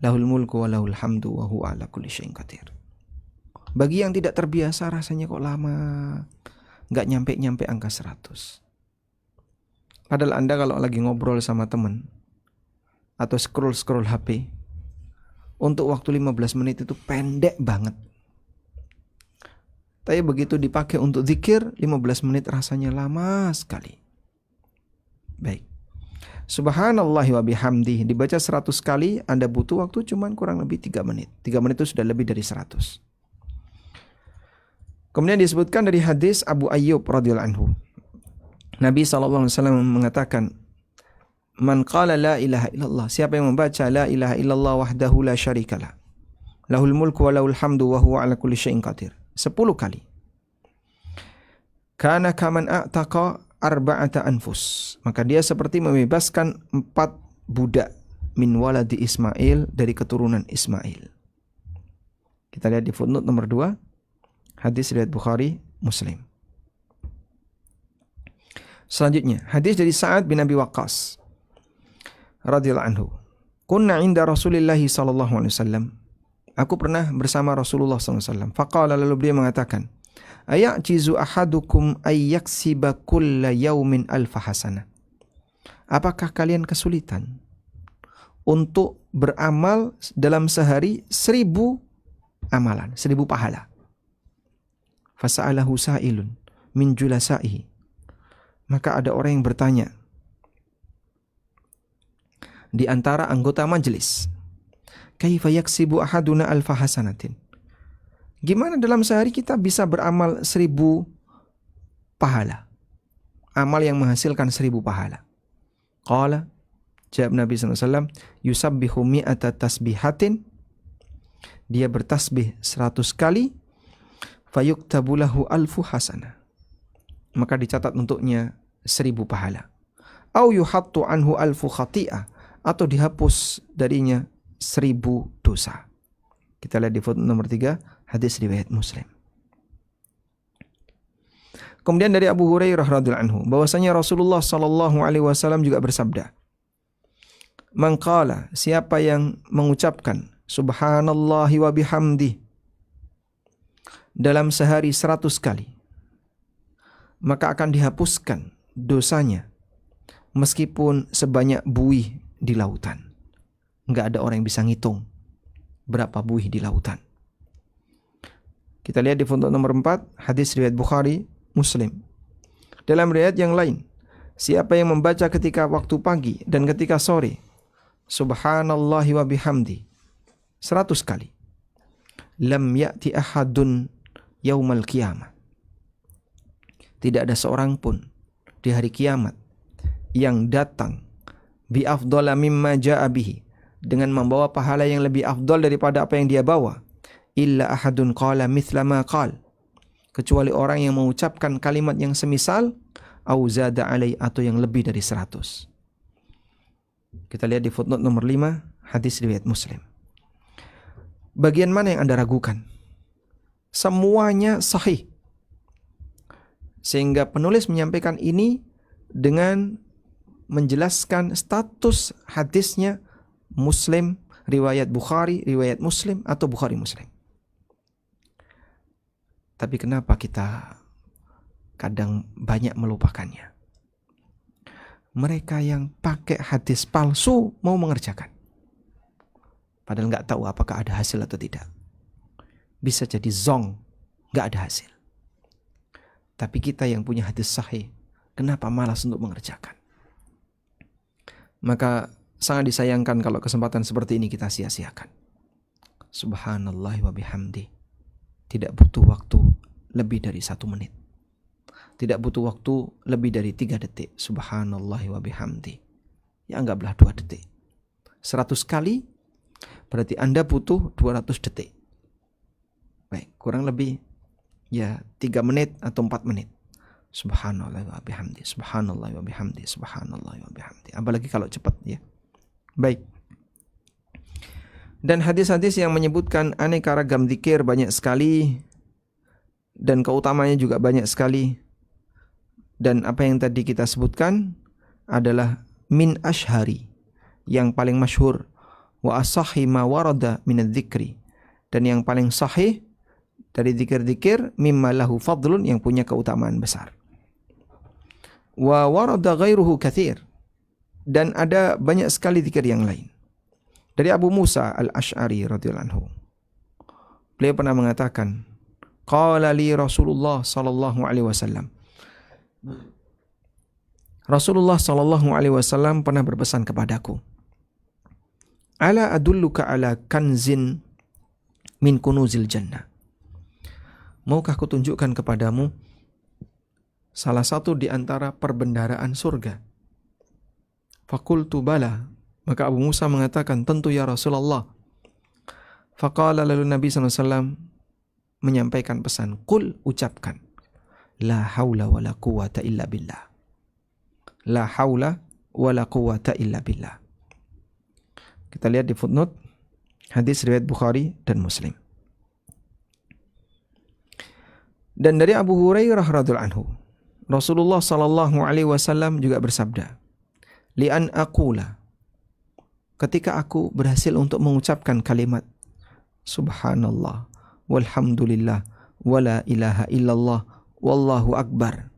Speaker 2: lahul mulku wa lahul hamdu wa huwa ala kulli syai'in qadir. Bagi yang tidak terbiasa rasanya kok lama, nggak nyampe angka 100. Padahal Anda kalau lagi ngobrol sama teman atau scroll HP, untuk waktu 15 menit itu pendek banget. Tapi begitu dipakai untuk zikir, 15 menit rasanya lama sekali. Baik. Subhanallah wa bihamdih dibaca 100 kali, Anda butuh waktu cuman kurang lebih 3 menit. 3 menit itu sudah lebih dari 100. Kemudian disebutkan dari hadis Abu Ayyub radhiyallahu anhu. Nabi SAW mengatakan, man qala la ilaha illallah, siapa yang membaca la ilaha illallah wahdahu la syarikalah, lahul mulku wa lahul hamdu wa huwa ala kulli syai'in qadir, 10 kali, kana kaman a'taqa arba'ata anfus, maka dia seperti membebaskan 4 budak min waladi Ismail, dari keturunan Ismail. Kita lihat di footnote nomor 2, hadis riwayat Bukhari Muslim. Selanjutnya, hadis dari Sa'ad bin Abi Waqqas radhiyallahu anhu. Kunna 'inda Rasulillah sallallahu alaihi wasallam. Aku pernah bersama Rasulullah sallallahu alaihi wasallam. Faqala, lalu beliau mengatakan, ayajizu ahadukum ay yaksiba kulla yaumin alfa hasanah. Apakah kalian kesulitan untuk beramal dalam sehari 1000 amalan, 1000 pahala? Fasa'alahu sa'ilun min julasaihi. Maka ada orang yang bertanya di antara anggota majelis, kaifa yaksibu ahaduna alfa hasanatin, gimana dalam sehari kita bisa beramal 1000 pahala, amal yang menghasilkan 1000 pahala? Qala, jawab Nabi SAW, yusabbihu mi'ata tasbihatin, dia bertasbih 100 kali, fayuktabu lahu alfu hasanah, maka dicatat untuknya 1000 pahala. Au yuhattu anhu alfu khati'ah, atau dihapus darinya 1000 dosa. Kita lihat di footnote nomor 3, hadis riwayat Muslim. Kemudian dari Abu Hurairah radhiyallahu anhu bahwasanya Rasulullah sallallahu alaihi wasallam juga bersabda, man qala, siapa yang mengucapkan subhanallahi wa bihamdi dalam sehari 100 kali, maka akan dihapuskan dosanya meskipun sebanyak buih di lautan. Enggak ada orang yang bisa ngitung berapa buih di lautan. Kita lihat di footnote nomor 4, hadis riwayat Bukhari Muslim. Dalam riwayat yang lain, siapa yang membaca ketika waktu pagi dan ketika sore subhanallahi wa bihamdi 100 kali, lam ya'ti ahadun yaumal qiyamah, tidak ada seorang pun di hari kiamat yang datang bi afdhala mimma jaa bihi, dengan membawa pahala yang lebih afdal daripada apa yang dia bawa, illa ahadun qala mithla ma qal, kecuali orang yang mengucapkan kalimat yang semisal, au zada alai, atau yang lebih dari 100. Kita lihat di footnote nomor 5, hadis riwayat Muslim. Bagian mana yang Anda ragukan? Semuanya sahih. Sehingga penulis menyampaikan ini dengan menjelaskan status hadisnya Muslim, riwayat Bukhari, riwayat Muslim, atau Bukhari Muslim. Tapi kenapa kita kadang banyak melupakannya? Mereka yang pakai hadis palsu mau mengerjakan, padahal nggak tahu apakah ada hasil atau tidak. Bisa jadi zong, nggak ada hasil. Tapi kita yang punya hadis sahih, kenapa malas untuk mengerjakan? Maka sangat disayangkan kalau kesempatan seperti ini kita sia-siakan. Subhanallah wa bihamdi. Tidak butuh waktu lebih dari 1 menit. Tidak butuh waktu lebih dari 3 detik. Subhanallah wa bihamdi. Ya anggaplah 2 detik. 100 kali berarti Anda butuh 200 detik. Baik, kurang lebih ya 3 menit atau 4 menit. Subhanallah wa bihamdi, subhanallah wa bihamdi, subhanallah wa bihamdi. Apalagi kalau cepat ya. Baik. Dan hadis-hadis yang menyebutkan aneka ragam zikir banyak sekali dan keutamanya juga banyak sekali. Dan apa yang tadi kita sebutkan adalah min ashhari, yang paling masyhur, wa asahi ma warada min adzikri, dan yang paling sahih dari zikir-zikir mimma lahu fadlun, yang punya keutamaan besar. Wa warada ghairuhu katsir, dan ada banyak sekali zikir yang lain. Dari Abu Musa Al-Asy'ari radhiyallahu anhu, beliau pernah mengatakan, qala li Rasulullah sallallahu alaihi wasallam, Rasulullah sallallahu alaihi wasallam pernah berpesan kepadaku, ala adulluka ala kanzin min kunuzil jannah, maukah kutunjukkan kepadamu salah satu di antara perbendaharaan surga? Faqultu bala, maka Abu Musa mengatakan, tentu ya Rasulullah. Faqala, lalu Nabi SAW menyampaikan pesan, qul, ucapkan, la haula wa la quwata illa billah. La haula wa la quwata illa billah. Kita lihat di footnote, hadis riwayat Bukhari dan Muslim. Dan dari Abu Hurairah radhiyallahu anhu, Rasulullah sallallahu alaihi wasallam juga bersabda, li an aqula, ketika aku berhasil untuk mengucapkan kalimat subhanallah walhamdulillah wala ilaha illallah wallahu akbar,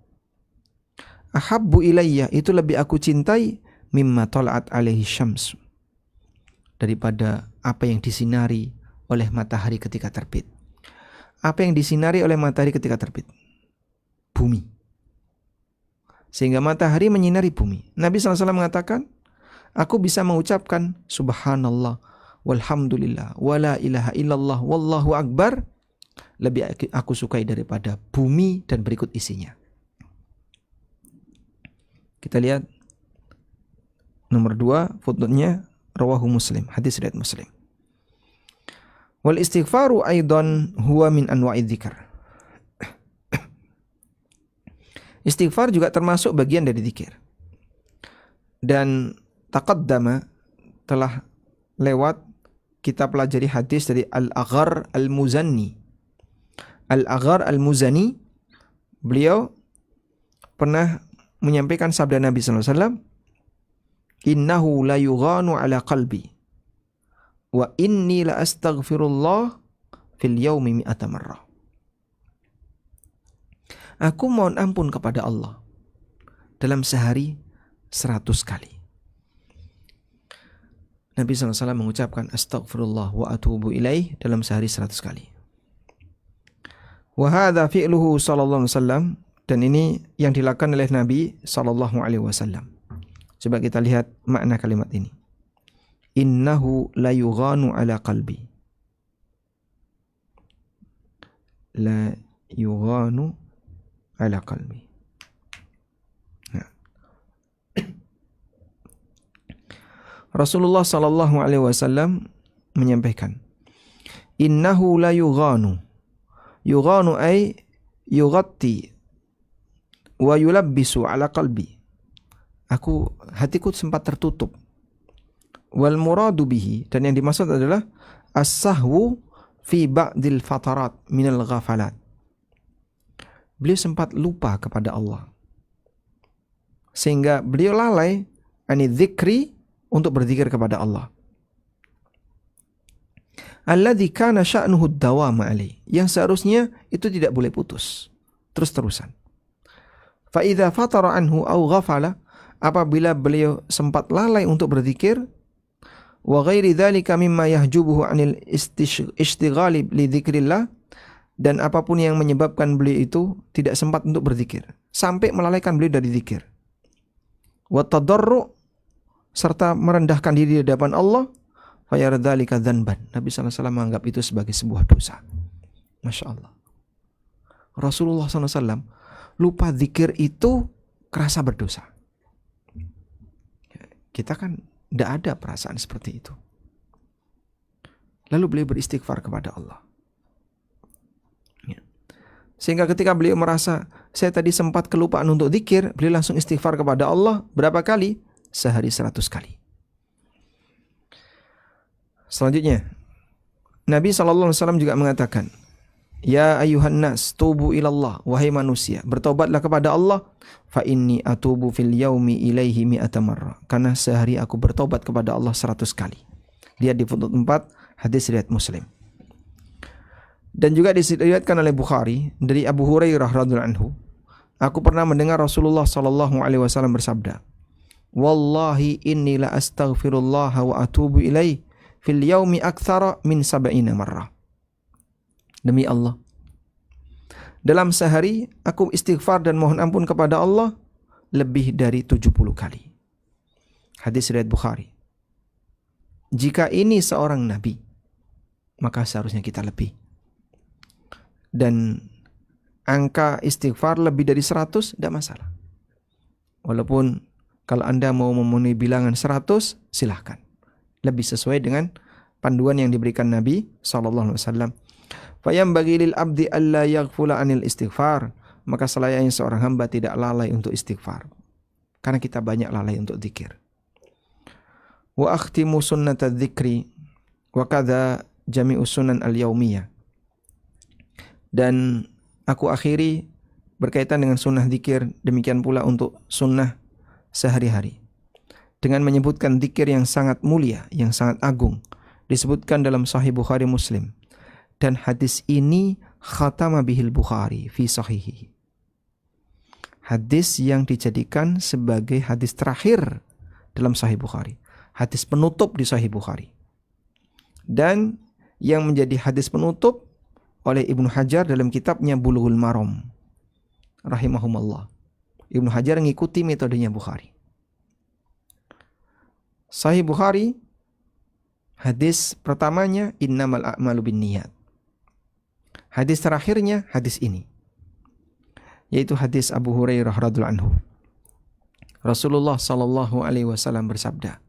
Speaker 2: ahabbu ilayya, itu lebih aku cintai, mimma tala'at alaihi syams, daripada apa yang disinari oleh matahari ketika terbit. Apa yang disinari oleh matahari ketika terbit? Bumi. Sehingga matahari menyinari bumi. Nabi SAW mengatakan, aku bisa mengucapkan subhanallah walhamdulillah wala ilaha illallah wallahu akbar, lebih aku sukai daripada bumi dan berikut isinya. Kita lihat nomor 2 footnote-nya, rawahu Muslim, hadis riwayat Muslim. Wal istighfaru aidan huwa min anwa'idz dzikr. Istighfar juga termasuk bagian dari zikir. Dan taqaddama, telah lewat, kita pelajari hadis dari Al-Aghar Al-Muzanni. Al-Aghar Al-Muzanni, beliau pernah menyampaikan sabda Nabi SAW, innahu la yughanu ala qalbi wa inni la astaghfirullah fil yaumi mi'ata marrah. Aku mohon ampun kepada Allah dalam sehari 100 kali. Nabi SAW mengucapkan astaghfirullah wa atubu ilaih dalam sehari 100 kali. Wa hadza fi'luhu sallallahu alaihi wasallam, dan ini yang dilakukan oleh Nabi sallallahu alaihi wasallam. Coba kita lihat makna kalimat ini. Innahu la yughanu ala qalbi. La yughanu ala qalbi. Nah. Rasulullah sallallahu alaihi wasallam menyampaikan, innahu la yughanu. Yughanu ay yughatti wa yulabbisu ala qalbi. Hatiku sempat tertutup. Wal muradu bihi, dan yang dimaksud adalah as-sahwu fi ba'dil fatarat minal ghafalat. Beliau sempat lupa kepada Allah, sehingga beliau lalai ani dzikri, untuk berzikir kepada Allah. Alladzi kana sya'nuhu ad-dawam alaihi, yang seharusnya itu tidak boleh putus, terus-terusan. Fa idza fatara anhu aw ghafala, apabila beliau sempat lalai untuk berzikir, wa ghairi dzalika mimma yahjubuhu 'anil istighali li dzikrillah, dan apapun yang menyebabkan beliau itu tidak sempat untuk berzikir sampai melalaikan beliau dari zikir. Wa tadarru, serta merendahkan diri di hadapan Allah, fayardzalika dzanban. Nabi SAW menganggap itu sebagai sebuah dosa. Masya Allah. Rasulullah SAW lupa zikir itu kerasa berdosa. Kita kan tidak ada perasaan seperti itu. Lalu beliau beristighfar kepada Allah. Sehingga ketika beliau merasa saya tadi sempat kelupaan untuk zikir, beliau langsung istighfar kepada Allah. Berapa kali? Sehari 100 kali. Selanjutnya, Nabi SAW juga mengatakan, Ya ayuhan nas, tubu ilallah, wahai manusia, bertobatlah kepada Allah, fa inni atubu fil yaumi ilaihi mi'ata marrah. Karena sehari aku bertobat kepada Allah 100 kali. Lihat di footnote 4, hadis riwayat Muslim. Dan juga diriwayatkan oleh Bukhari dari Abu Hurairah radhiyallahu anhu, aku pernah mendengar Rasulullah sallallahu alaihi wasallam bersabda, Wallahi inni la astaghfirullah wa atubu ilaih fil yaumi aktsara min 70 marrah. Demi Allah, dalam sehari aku istighfar dan mohon ampun kepada Allah lebih dari 70 kali. Hadis riwayat Bukhari. Jika ini seorang nabi, maka seharusnya kita lebih. Dan angka istighfar lebih dari 100 tidak masalah. Walaupun kalau Anda mau memenuhi bilangan 100, silahkan. Lebih sesuai dengan panduan yang diberikan Nabi SAW. Fayambaghi lil abdi alla yaghfula anil istighfar. Maka selayaknya seorang hamba tidak lalai untuk istighfar. Karena kita banyak lalai untuk zikir. Wa akhtimu sunnata dzikri wa kadza jami'u sunan al-yaumiyah. Dan aku akhiri berkaitan dengan sunnah zikir, demikian pula untuk sunnah sehari-hari. Dengan menyebutkan zikir yang sangat mulia, yang sangat agung. Disebutkan dalam Sahih Bukhari Muslim. Dan hadis ini khatama bihil Bukhari fi sahihi. Hadis yang dijadikan sebagai hadis terakhir dalam Sahih Bukhari. Hadis penutup di Sahih Bukhari. Dan yang menjadi hadis penutup oleh Ibnu Hajar dalam kitabnya Bulughul Maram rahimahumullah. Ibnu Hajar mengikuti metodenya Bukhari. Sahih Bukhari, hadis pertamanya innamal a'malu binniyat. Hadis terakhirnya hadis ini, yaitu hadis Abu Hurairah radhiyallahu anhu. Rasulullah sallallahu alaihi wasallam bersabda,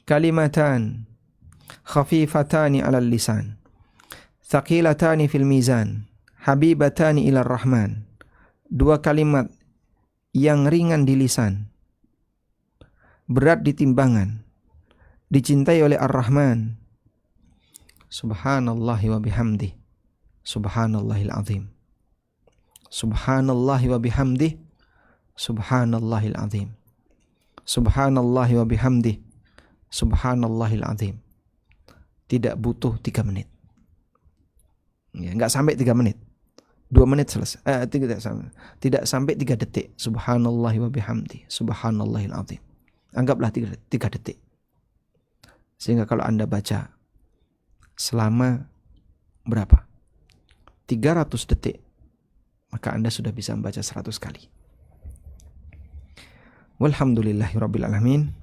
Speaker 2: Kalimatan khafifatani 'alal lisan, thaqilatani fil mizan, habibatani ilar rahman. Dua kalimat yang ringan di lisan, berat di timbangan, dicintai oleh Ar-Rahman. Subhanallahi wa bihamdih, subhanallahil azim. Subhanallahi wa bihamdih, subhanallahil azim. Subhanallahi wa bihamdih, subhanallahil azim. Tidak butuh 3 menit. Ya, enggak sampai 3 menit. 2 menit selesai. Tidak sampai 3 detik. Subhanallah wa bihamdi, subhanallahil azim. Anggaplah 3 detik. Sehingga kalau Anda baca selama berapa? 300 detik, maka Anda sudah bisa membaca 100 kali. Walhamdulillahirabbil alamin.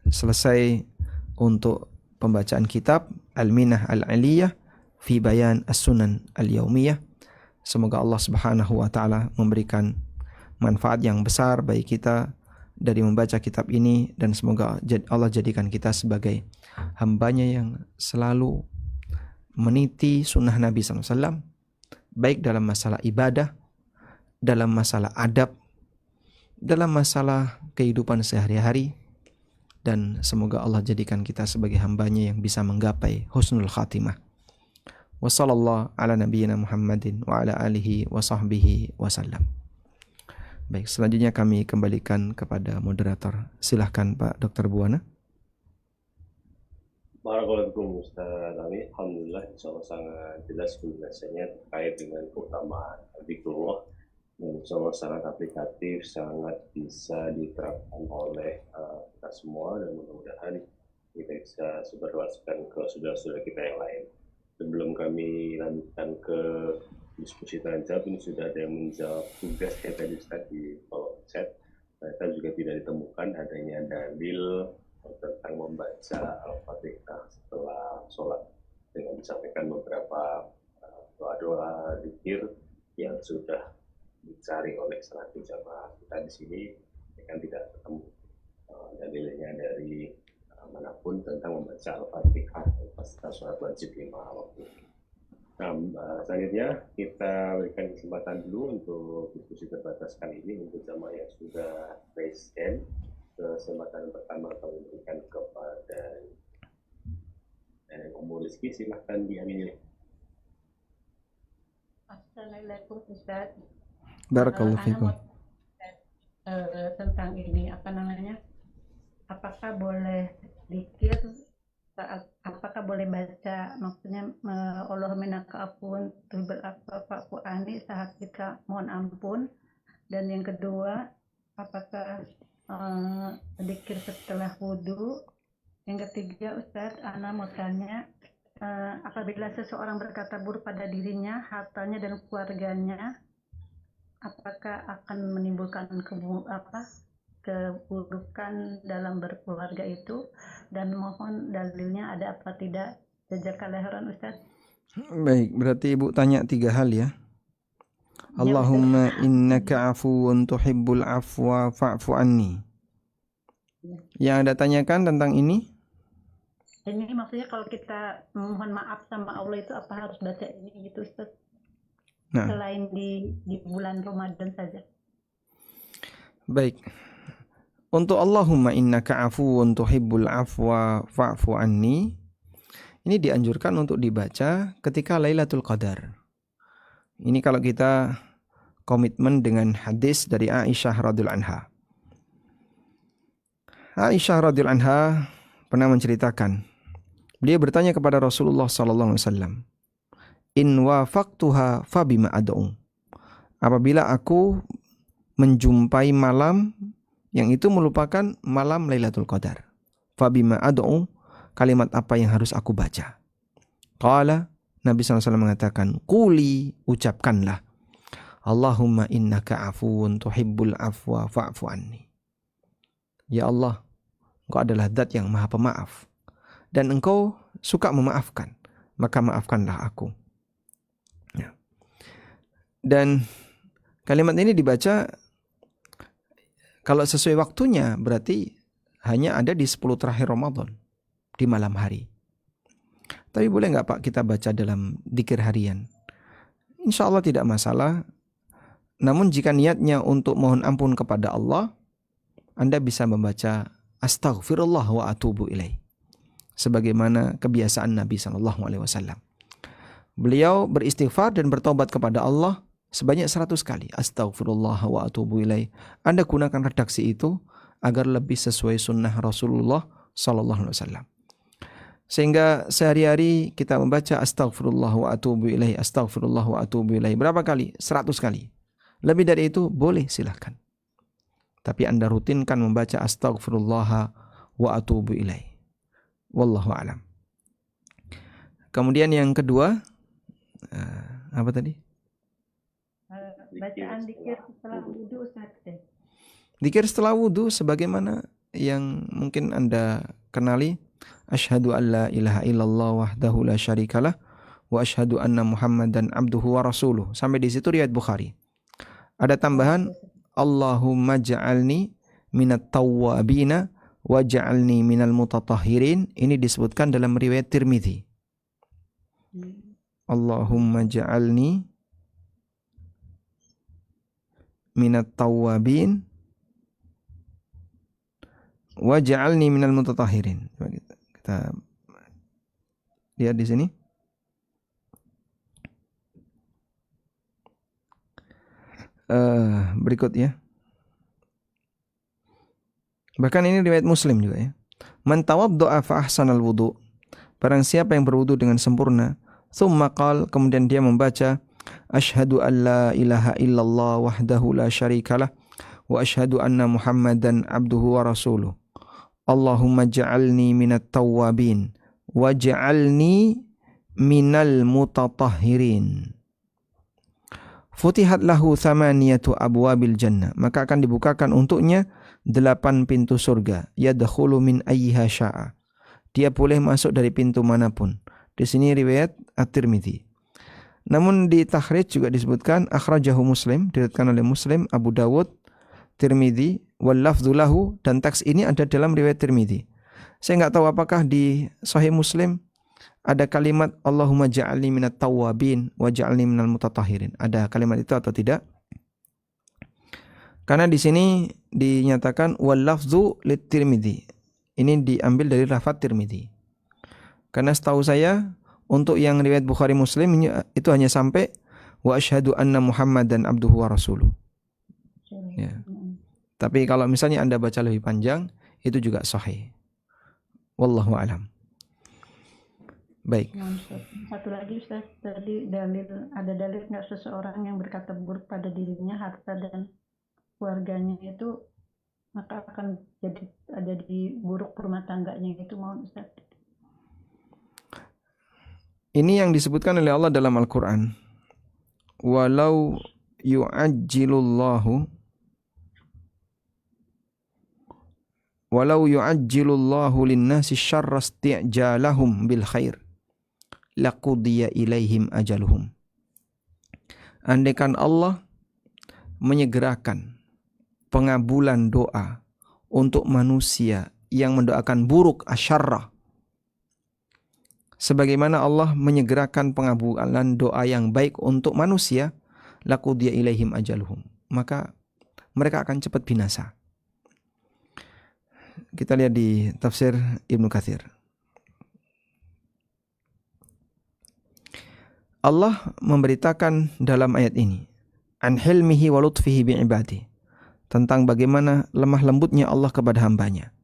Speaker 2: Selesai untuk pembacaan kitab Al-Minah Al-Aliyah fi Bayan As-Sunan Al-Yaumiyah. Semoga Allah Subhanahu wa taala memberikan manfaat yang besar bagi kita dari membaca kitab ini, dan semoga Allah jadikan kita sebagai hambanya yang selalu meniti sunnah Nabi SAW, baik dalam masalah ibadah, dalam masalah adab, dalam masalah kehidupan sehari-hari, dan semoga Allah jadikan kita sebagai hambanya yang bisa menggapai husnul khatimah. Wa sallallahu ala nabiyyina Muhammadin wa ala alihi wa sahbihi wasallam. Baik, selanjutnya kami kembalikan kepada moderator. Silahkan Pak Dr. Buwana.
Speaker 1: Barakallahu Ustaz Ami. Alhamdulillah, insyaallah sangat jelas penjelasannya terkait dengan keutamaan zikrullah, dan insyaallah sangat aplikatif, sangat bisa diterapkan oleh kita semua, dan mudah-mudahan kita bisa sebarluaskan ke saudara-saudara kita yang lain. Sebelum kami lanjutkan ke diskusi tanya jawab, ini sudah ada yang menjawab tugas yang tadi Ustaz di kolom chat. ternyata juga tidak ditemukan adanya dalil tentang membaca Al-Fatihah setelah sholat, dengan disampaikan beberapa doa-doa zikir yang sudah dicari oleh salat jamaah kita di sini, kan tidak ketemu dalilnya dari manapun tentang membaca Al-Fatihah pasca sholat wajib 5 waktu. Nah, selanjutnya kita berikan kesempatan dulu untuk diskusi terbatas kali ini untuk jamaah yang sudah raise hand. Kesempatan pertama kami berikan kepada Ummu Rizki, silahkan diamini.
Speaker 3: Assalamualaikum Ustaz.
Speaker 2: Barakallahu fikum.
Speaker 3: Tentang ini apa namanya? Apakah boleh zikir saat, apakah boleh baca, maksudnya Allahumma innaka afuwun tuhibbul afwa fa'fu anni saat kita mohon ampun, dan yang kedua apakah zikir setelah wudhu. Yang ketiga Ustaz, ana mau tanya, apabila seseorang berkata buruk pada dirinya, hartanya dan keluarganya, apakah akan menimbulkan keburukan dalam berkeluarga itu, dan mohon dalilnya ada apa tidak. Jazakallahu khairan Ustaz.
Speaker 2: Baik, berarti Ibu tanya 3 hal ya. Allahumma innaka afuwun tuhibbul afwa fa'fu anni. Yang Anda tanyakan tentang ini?
Speaker 3: Ini maksudnya kalau kita mohon maaf sama Allah itu apa harus baca ini gitu Ustaz?
Speaker 2: Nah,
Speaker 3: Selain di bulan Ramadan saja.
Speaker 2: baik. Untuk Allahumma innaka afuwun tuhibbul afwa fa'fu anni, ini dianjurkan untuk dibaca ketika Lailatul Qadar. Ini kalau kita komitmen dengan hadis dari Aisyah radhiyallahu anha. Aisyah radhiyallahu anha pernah menceritakan, beliau bertanya kepada Rasulullah sallallahu alaihi wasallam, "In wafaqtuha fabima ad'u?" Apabila aku menjumpai malam yang itu merupakan malam Lailatul Qadar, fabima ad'u, kalimat apa yang harus aku baca? Qala, Nabi SAW mengatakan, quli, ucapkanlah, Allahumma innaka afuwun tuhibbul afwa fa'fu anni. Ya Allah, Engkau adalah zat yang maha pemaaf, dan Engkau suka memaafkan, maka maafkanlah aku. Ya. Dan kalimat ini dibaca kalau sesuai waktunya, berarti hanya ada di 10 terakhir Ramadan, di malam hari. Tapi boleh nggak Pak kita baca dalam dzikir harian? Insya Allah tidak masalah. Namun jika niatnya untuk mohon ampun kepada Allah, Anda bisa membaca astaghfirullah wa atubu ilaih, sebagaimana kebiasaan Nabi SAW. Beliau beristighfar dan bertobat kepada Allah sebanyak 100 kali. Astaghfirullah wa atubu ilaih. Anda gunakan redaksi itu agar lebih sesuai sunnah Rasulullah SAW. Sehingga sehari-hari kita membaca astaghfirullah wa atubu ilaih, astaghfirullah wa atubu ilaih. Berapa kali? 100 kali. Lebih dari itu boleh, silahkan. Tapi Anda rutinkan membaca astaghfirullah wa atubu ilaih. Wallahu a'lam. Kemudian yang kedua, apa tadi?
Speaker 3: Bacaan zikir setelah wudhu Ustaz.
Speaker 2: Zikir setelah wudhu sebagaimana yang mungkin Anda kenali. Asyhadu an la ilaha illallah wahdahu la syarikalah wa asyhadu anna Muhammadan abduhu wa rasuluh. Sampai di situ riwayat Bukhari. Ada tambahan, Allahumma ja'alni minat tawwabina wa ja'alni minal mutatahhirin. Ini disebutkan dalam riwayat Tirmidzi. Allahumma ja'alni minat tawwabin wa ja'alni minal mutatahhirin. Kita lihat di sini. Berikut ya. Bahkan ini riwayat Muslim juga ya. Man tawadda'a fa ahsanal wudu. Barang siapa yang berwudu dengan sempurna, tsumma qala, kemudian dia membaca asyhadu an la ilaha illallah wahdahu la syarikalah wa asyhadu anna Muhammadan abduhu wa rasuluh. Allahumma ja'alni minat tawwabin wa ja'alni minal mutatahhirin. Futihat lahu thamaniyatu abwabil jannah, maka akan dibukakan untuknya 8 pintu surga. Yadkhulu min ayyiha sya'a, dia boleh masuk dari pintu manapun. Di sini riwayat At-Tirmidzi. Namun di takhrij juga disebutkan akhrajahu Muslim, diriwayatkan oleh Muslim, Abu Dawud, Tirmidzi, wal lafdzu lahu, dan teks ini ada dalam riwayat Tirmidzi. Saya enggak tahu apakah di Sahih Muslim ada kalimat Allahumma ja'alni minat tawwabin wa ja'alni minal mutatahhirin. Ada kalimat itu atau tidak? Karena di sini dinyatakan wal lafdzu lit Tirmidzi. Ini diambil dari lafaz Tirmidzi. Karena setahu saya untuk yang riwayat Bukhari Muslim itu hanya sampai wa asyhadu anna Muhammadan abduhu wa rasuluh. Ya. Tapi kalau misalnya Anda baca lebih panjang, itu juga sahih. Wallahu a'lam. Baik.
Speaker 3: Satu lagi Ustaz, tadi ada dalil nggak seseorang yang berkata buruk pada dirinya, harta dan keluarganya itu maka akan jadi buruk rumah tangganya, itu mau Ustaz?
Speaker 2: Ini yang disebutkan oleh Allah dalam Al-Quran. Walau yu'ajjilullahu linnasi syarra isti'jalahum bil khair laqudiya ilaihim ajaluhum. Andaikan Allah menyegerakan pengabulan doa untuk manusia yang mendoakan buruk, asyarrah, sebagaimana Allah menyegerakan pengabulan doa yang baik untuk manusia, laqudiya ilaihim ajaluhum, maka mereka akan cepat binasa. Kita lihat di tafsir Ibnu Katsir. Allah memberitakan dalam ayat ini an hilmihi wa lutfihi bi'ibadi, tentang bagaimana lemah lembutnya Allah kepada hambanya.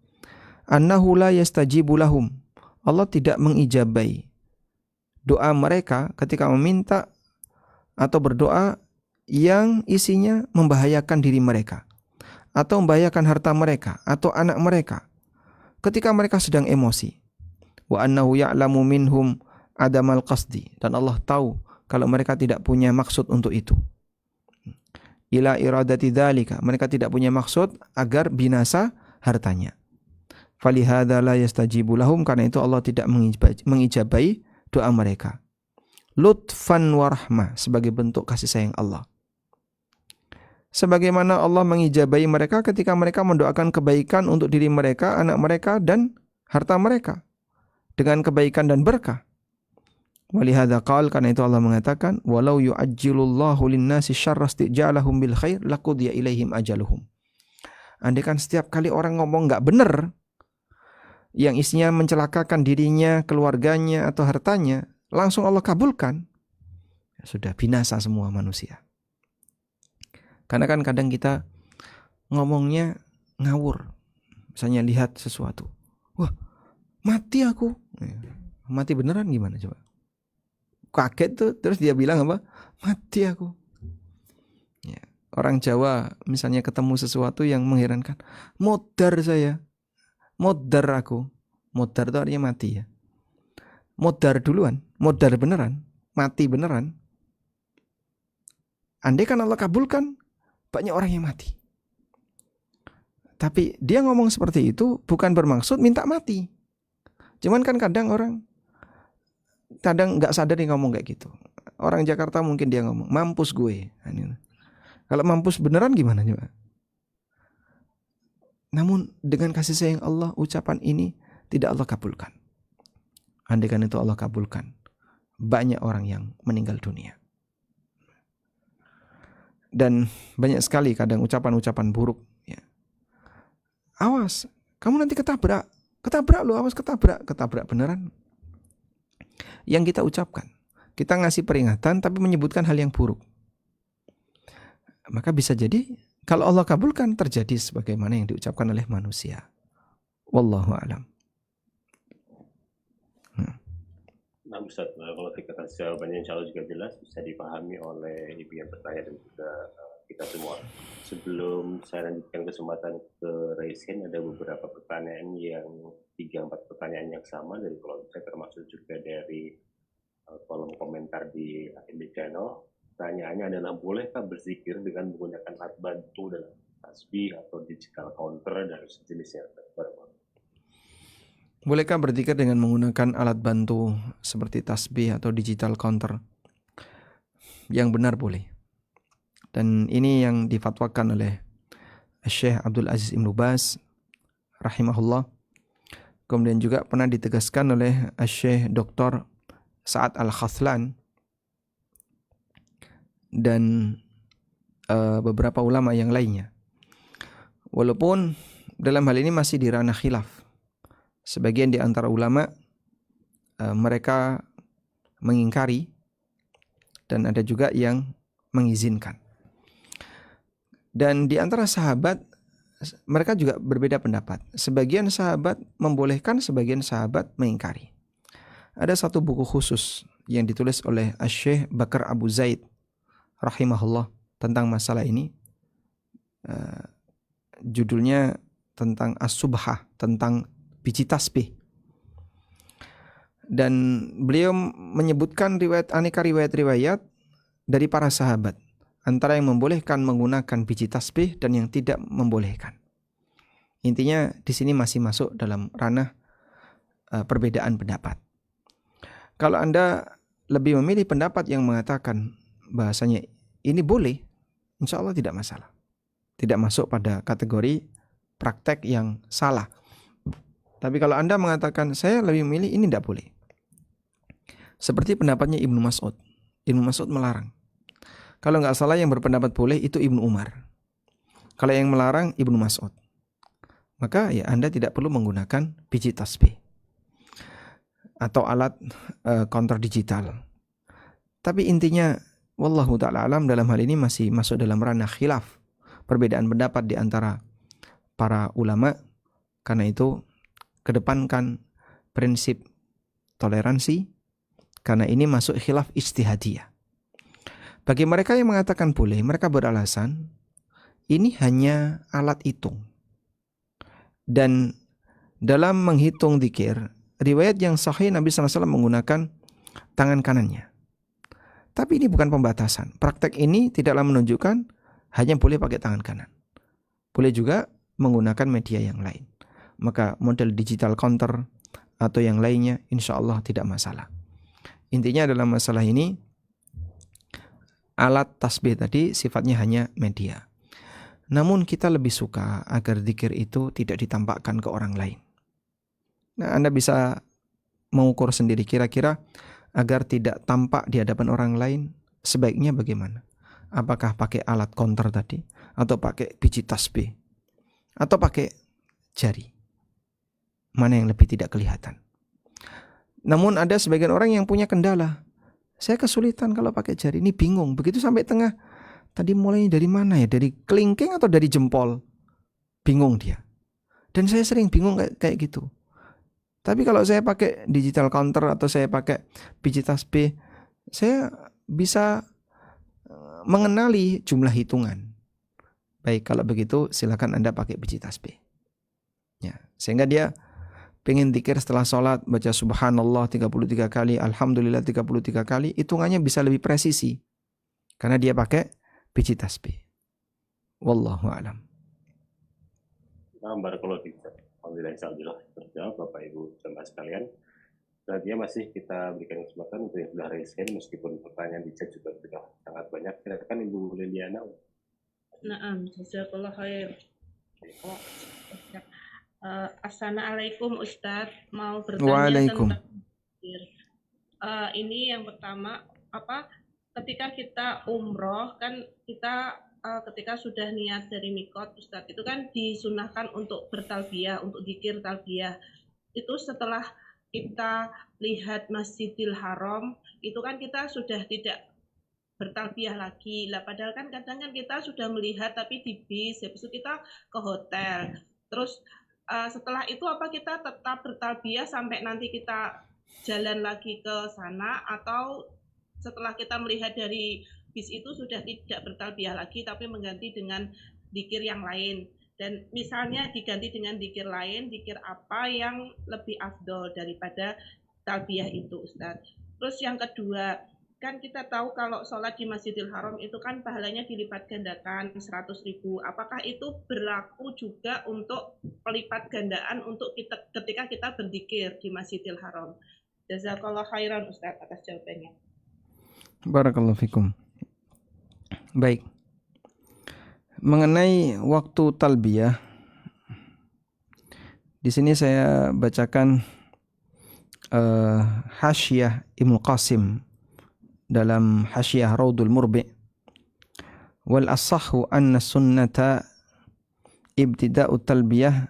Speaker 2: Annahu la yastajibu lahum, Allah tidak mengijabai doa mereka ketika meminta atau berdoa yang isinya membahayakan diri mereka atau membahayakan harta mereka atau anak mereka ketika mereka sedang emosi. Wa annahu ya'lamu minhum adamal qasdi, dan Allah tahu kalau mereka tidak punya maksud untuk itu. Ila iradati dzalika, mereka tidak punya maksud agar binasa hartanya. Falihadza la yastajibu lahum, karena itu Allah tidak mengijabai doa mereka. Lutfan wa rahmah, sebagai bentuk kasih sayang Allah. Sebagaimana Allah mengijabai mereka ketika mereka mendoakan kebaikan untuk diri mereka, anak mereka, dan harta mereka dengan kebaikan dan berkah. Walihada qal, karena itu Allah mengatakan walau yu'ajjilullahu linnasi syarra isti'jalahum bil khair laqudiya ilaihim ajaluhum. Andaikan setiap kali orang ngomong enggak benar yang isinya mencelakakan dirinya, keluarganya atau hartanya, langsung Allah kabulkan, sudah binasa semua manusia. Karena kan kadang kita ngomongnya ngawur. Misalnya lihat sesuatu, wah mati aku, mati beneran gimana coba? Kaget tuh, terus dia bilang apa? Mati aku. Ya. Orang Jawa misalnya ketemu sesuatu yang mengherankan, modar saya, modar aku. Modar itu artinya mati ya. Modar duluan, modar beneran, mati beneran. Andai kan Allah kabulkan, banyak orang yang mati. Tapi dia ngomong seperti itu bukan bermaksud minta mati. Cuman kan kadang orang nggak sadar nih ngomong kayak gitu. Orang Jakarta mungkin dia ngomong mampus gue. Kalau mampus beneran gimana coba? Namun dengan kasih sayang Allah, ucapan ini tidak Allah kabulkan. Andaikan itu Allah kabulkan, banyak orang yang meninggal dunia. Dan banyak sekali kadang ucapan-ucapan buruk. Ya. Awas, kamu nanti ketabrak lo, awas ketabrak beneran. Yang kita ucapkan, kita ngasih peringatan tapi menyebutkan hal yang buruk. Maka bisa jadi kalau Allah kabulkan terjadi sebagaimana yang diucapkan oleh manusia. Wallahu a'lam.
Speaker 1: Nah Ustaz, kalau atas jawabannya insya Allah juga jelas bisa dipahami oleh ibu yang bertanya dan juga kita semua. Sebelum saya lanjutkan kesempatan ke Raisin, ada beberapa pertanyaan yang 3-4 pertanyaan yang sama dari kelompok saya, termasuk juga dari kolom komentar di AMB Channel. pertanyaannya adalah, bolehkah berzikir dengan menggunakan alat bantu dalam tasbih atau digital counter dan sejenisnya?
Speaker 2: Bolehkah berzikir dengan menggunakan alat bantu seperti tasbih atau digital counter? Yang benar boleh. Dan ini yang difatwakan oleh Syekh Abdul Aziz Ibn Baz rahimahullah. Kemudian juga pernah ditegaskan oleh Syekh Dr. Sa'ad Al-Khathlan dan beberapa ulama yang lainnya. Walaupun dalam hal ini masih di ranah khilaf. Sebagian di antara ulama mereka mengingkari dan ada juga yang mengizinkan. Dan di antara sahabat mereka juga berbeda pendapat. Sebagian sahabat membolehkan, sebagian sahabat mengingkari. Ada satu buku khusus yang ditulis oleh Syekh Bakar Abu Zaid rahimahullah tentang masalah ini. Judulnya tentang As-Subhah, tentang biji tasbih. Dan beliau menyebutkan aneka riwayat-riwayat dari para sahabat, antara yang membolehkan menggunakan biji tasbih dan yang tidak membolehkan. Intinya di sini masih masuk dalam ranah perbedaan pendapat. Kalau Anda lebih memilih pendapat yang mengatakan bahasanya ini boleh, insya Allah tidak masalah. Tidak masuk pada kategori praktek yang salah. Tapi kalau Anda mengatakan saya lebih memilih ini tidak boleh, seperti pendapatnya Ibnu Mas'ud. Ibnu Mas'ud melarang. Kalau nggak salah yang berpendapat boleh itu Ibnu Umar. Kalau yang melarang Ibnu Mas'ud. Maka ya Anda tidak perlu menggunakan biji tasbih atau alat counter digital. Tapi intinya wallahu ta'ala alam, dalam hal ini masih masuk dalam ranah khilaf, perbedaan pendapat di antara para ulama. Karena itu kedepankan prinsip toleransi, karena ini masuk khilaf ijtihadiyah. Bagi mereka yang mengatakan boleh, mereka beralasan ini hanya alat hitung. Dan dalam menghitung zikir, riwayat yang sahih Nabi SAW menggunakan tangan kanannya. Tapi ini bukan pembatasan. Praktek ini tidaklah menunjukkan hanya boleh pakai tangan kanan. Boleh juga menggunakan media yang lain. Maka model digital counter atau yang lainnya insya Allah tidak masalah. Intinya dalam masalah ini, alat tasbih tadi sifatnya hanya media. Namun kita lebih suka agar zikir itu tidak ditampakkan ke orang lain. Nah, Anda bisa mengukur sendiri kira-kira agar tidak tampak di hadapan orang lain, sebaiknya bagaimana? Apakah pakai alat counter tadi, atau pakai biji tasbih, atau pakai jari? Mana yang lebih tidak kelihatan? Namun ada sebagian orang yang punya kendala. Saya kesulitan kalau pakai jari, ini bingung. Begitu sampai tengah, tadi mulainya dari mana ya? Dari kelingking atau dari jempol? Bingung dia. Dan saya sering bingung kayak gitu. Tapi kalau saya pakai digital counter atau saya pakai biji tasbih, saya bisa mengenali jumlah hitungan. Baik, kalau begitu silakan Anda pakai biji tasbih. Ya, sehingga dia pengen zikir setelah sholat, baca subhanallah 33 kali, alhamdulillah 33 kali, hitungannya bisa lebih presisi. Karena dia pakai biji tasbih. Wallahu a'lam.
Speaker 1: Barakallahu fiik. Alhamdulillah terjawab Bapak Ibu jemaah sekalian. Selanjutnya masih kita berikan kesempatan untuk yang sudah raise hand, meskipun pertanyaan di chat juga sudah sangat banyak. Silakan Ibu Liliana.
Speaker 4: Naam, jazakallah khair. Assalamualaikum Ustadz, mau bertanya tentang ini yang pertama, ketika kita umroh kan kita ketika sudah niat dari mikot Ustadz, itu kan disunahkan untuk bertalbiyah, untuk zikir talbiyah. Itu setelah kita lihat Masjidil Haram, itu kan kita sudah tidak bertalbiyah lagi. Lah padahal kan kadang kan kita sudah melihat tapi di bis, habis itu kita ke hotel. Terus setelah itu apa kita tetap bertalbiyah sampai nanti kita jalan lagi ke sana, atau setelah kita melihat dari bis itu sudah tidak bertalbiyah lagi tapi mengganti dengan zikir yang lain? Dan misalnya diganti dengan zikir lain, zikir apa yang lebih afdol daripada talbiyah itu Ustadz? Terus yang kedua, kan kita tahu kalau sholat di Masjidil Haram itu kan pahalanya dilipat gandakan 100.000. Apakah itu berlaku juga untuk pelipat gandaan untuk kita ketika kita berzikir di Masjidil Haram? Jazakallah khairan Ustaz atas jawabannya.
Speaker 2: Barakallahu fikum. Baik. Mengenai waktu talbiyah, di sini saya bacakan Hasyiyah Ibnu Qasim dalam Hasyiyah Raudul Murbi. Wal asahhu anna sunnata ibtida'u talbiyah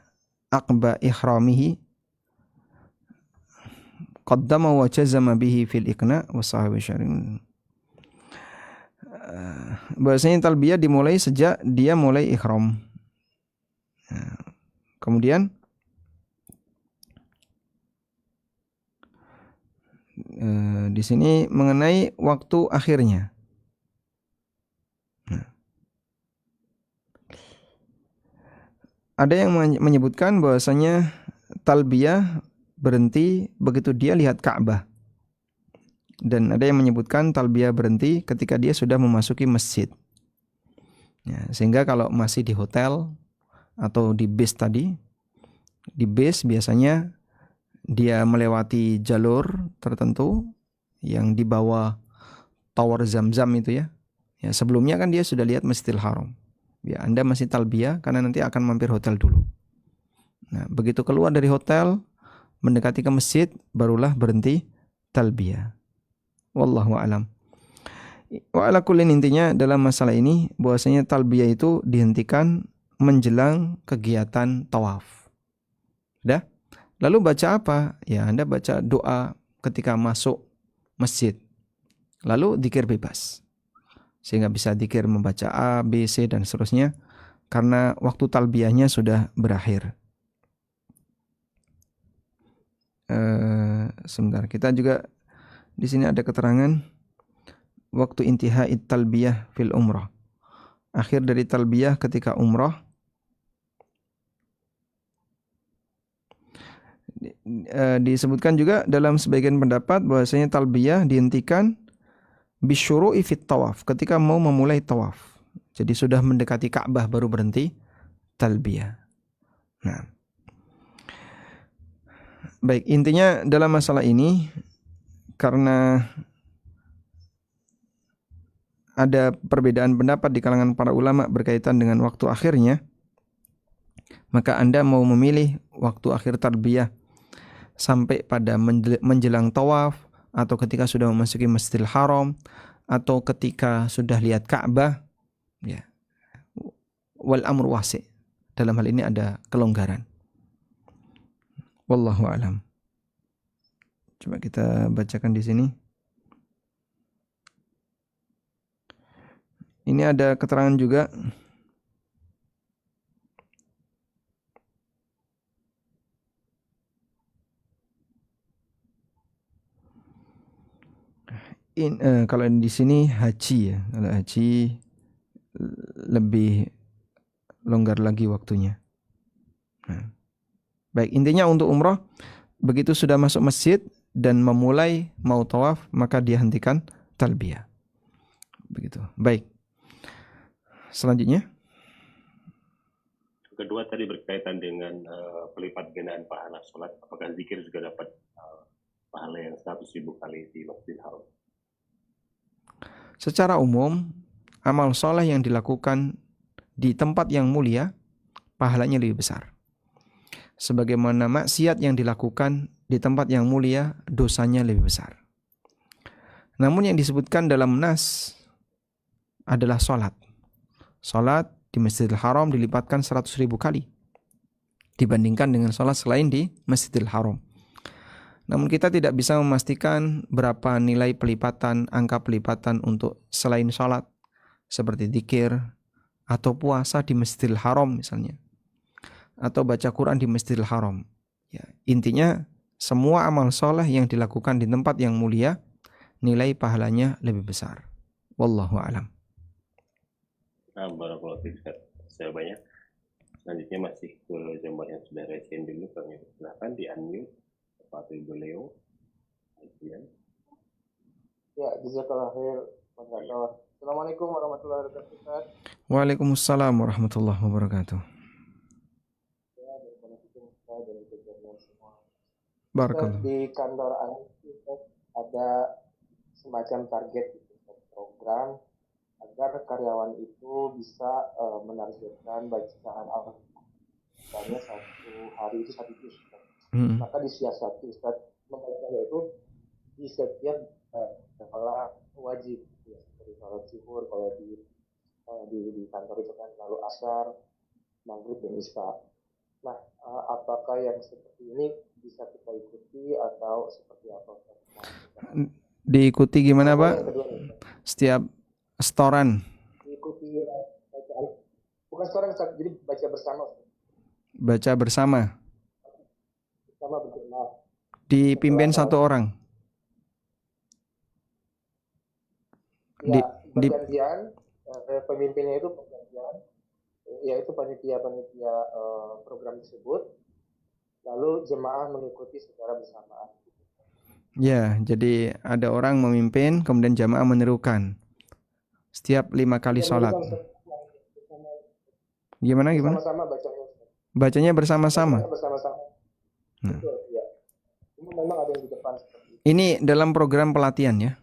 Speaker 2: aqba ihramihi qaddama wa jazama bihi fil iqna wa sahabi syar'in. Bahasanya talbiyah dimulai sejak dia mulai ihram. Kemudian di sini mengenai waktu akhirnya. Ada yang menyebutkan bahwasanya talbiyah berhenti begitu dia lihat Ka'bah. Dan ada yang menyebutkan talbiyah berhenti ketika dia sudah memasuki masjid. Ya, sehingga kalau masih di hotel atau di bis tadi, di bis biasanya dia melewati jalur tertentu yang di bawah tower Zam-Zam itu ya. Ya, sebelumnya kan dia sudah lihat Masjidil Haram. Ya, Anda masih talbiyah karena nanti akan mampir hotel dulu. Nah, begitu keluar dari hotel, mendekati ke masjid, barulah berhenti talbiyah. Wallahu a'lam. Wa ala kullin, intinya dalam masalah ini bahwasanya talbiyah itu dihentikan menjelang kegiatan tawaf. Sudah? Lalu baca apa? Ya, Anda baca doa ketika masuk masjid. Lalu dzikir bebas. Sehingga bisa dzikir membaca A, B, C dan seterusnya karena waktu talbiyahnya sudah berakhir. Sebentar, kita juga di sini ada keterangan waktu intihai talbiyah fil umrah. Akhir dari talbiyah ketika umrah. Disebutkan juga dalam sebagian pendapat bahwasanya talbiyah dihentikan bisyuru'i fit tawaf, ketika mau memulai tawaf. Jadi sudah mendekati Ka'bah baru berhenti talbiyah. Nah, baik, intinya dalam masalah ini karena ada perbedaan pendapat di kalangan para ulama berkaitan dengan waktu akhirnya, maka Anda mau memilih waktu akhir talbiyah sampai pada menjelang tawaf, atau ketika sudah memasuki Masjidil Haram, atau ketika sudah lihat Ka'bah, ya. Wal amru wasi'. Dalam hal ini ada kelonggaran. Wallahu a'lam. Coba kita bacakan di sini. Ini ada keterangan juga kalau di sini haji ya. Kalau haji lebih longgar lagi waktunya. Nah. Baik, intinya untuk umrah begitu sudah masuk masjid dan memulai mau tawaf, maka dia hentikan talbiyah. Begitu. Baik. Selanjutnya.
Speaker 1: Kedua tadi berkaitan dengan pelipat gandaan pahala sholat. Apakah zikir juga dapat pahala yang 100.000 kali di Masjidil Haram?
Speaker 2: Secara umum, amal soleh yang dilakukan di tempat yang mulia, pahalanya lebih besar. Sebagaimana maksiat yang dilakukan di tempat yang mulia, dosanya lebih besar. Namun yang disebutkan dalam nas adalah sholat. Sholat di Masjidil Haram dilipatkan 100.000 kali dibandingkan dengan sholat selain di Masjidil Haram. Namun kita tidak bisa memastikan berapa nilai pelipatan, angka pelipatan untuk selain sholat, seperti dzikir atau puasa di Masjidil Haram misalnya, atau baca Quran di Masjidil Haram. Ya, intinya semua amal soleh yang dilakukan di tempat yang mulia, nilai pahalanya lebih besar. Wallahu a'lam.
Speaker 1: Nah, barakallahu fiik, saya banyak. Selanjutnya masih ke jamaah yang sudah resen dulu, kami silakan di unmute. Pak Ibu Leo.
Speaker 5: Ya, jazakallah khair, Mas Radar. Assalamualaikum warahmatullahi wabarakatuh, Ustaz.
Speaker 2: Waalaikumsalam warahmatullahi wabarakatuh.
Speaker 5: Ya, dari Penasihat Ustaz, dari kegiatan semua. Ustaz,
Speaker 2: Barakallah.
Speaker 5: di kantor Anda Ustaz, ada semacam target gitu, Ustaz, program agar karyawan itu bisa menargetkan bacaan Al-Quran. Misalnya satu hari itu satu juz, Ustaz. Maka disiasati Ustaz membacanya itu di setiap sholat wajib, ya, seperti sholat zuhur kalau di kantor itu kan, lalu asar, maghrib dan isya. Nah, apakah yang seperti ini bisa kita ikuti atau seperti apa?
Speaker 2: Diikuti gimana,
Speaker 5: Yang
Speaker 2: Pak?
Speaker 5: kedua nih, Ustaz.
Speaker 2: Setiap setoran
Speaker 5: Diikuti bacaan, bukan sekarang Ustaz, jadi baca bersama, Ustaz.
Speaker 2: baca bersama,
Speaker 5: Bersama berjamaah.
Speaker 2: dipimpin satu orang.
Speaker 5: Ya,
Speaker 2: Di
Speaker 5: pergantian, pemimpinnya itu pergantian, yaitu panitia-panitia program tersebut, lalu jemaah mengikuti secara bersamaan.
Speaker 2: ya, jadi ada orang memimpin, kemudian jamaah menirukan setiap 5 kali sholat. Gimana?
Speaker 5: Bersama-sama bacanya.
Speaker 2: Bacanya bersama-sama.
Speaker 5: Bersama-sama. Betul, ya. Cuma memang ada yang di depan seperti itu.
Speaker 2: Ini dalam program pelatihan ya.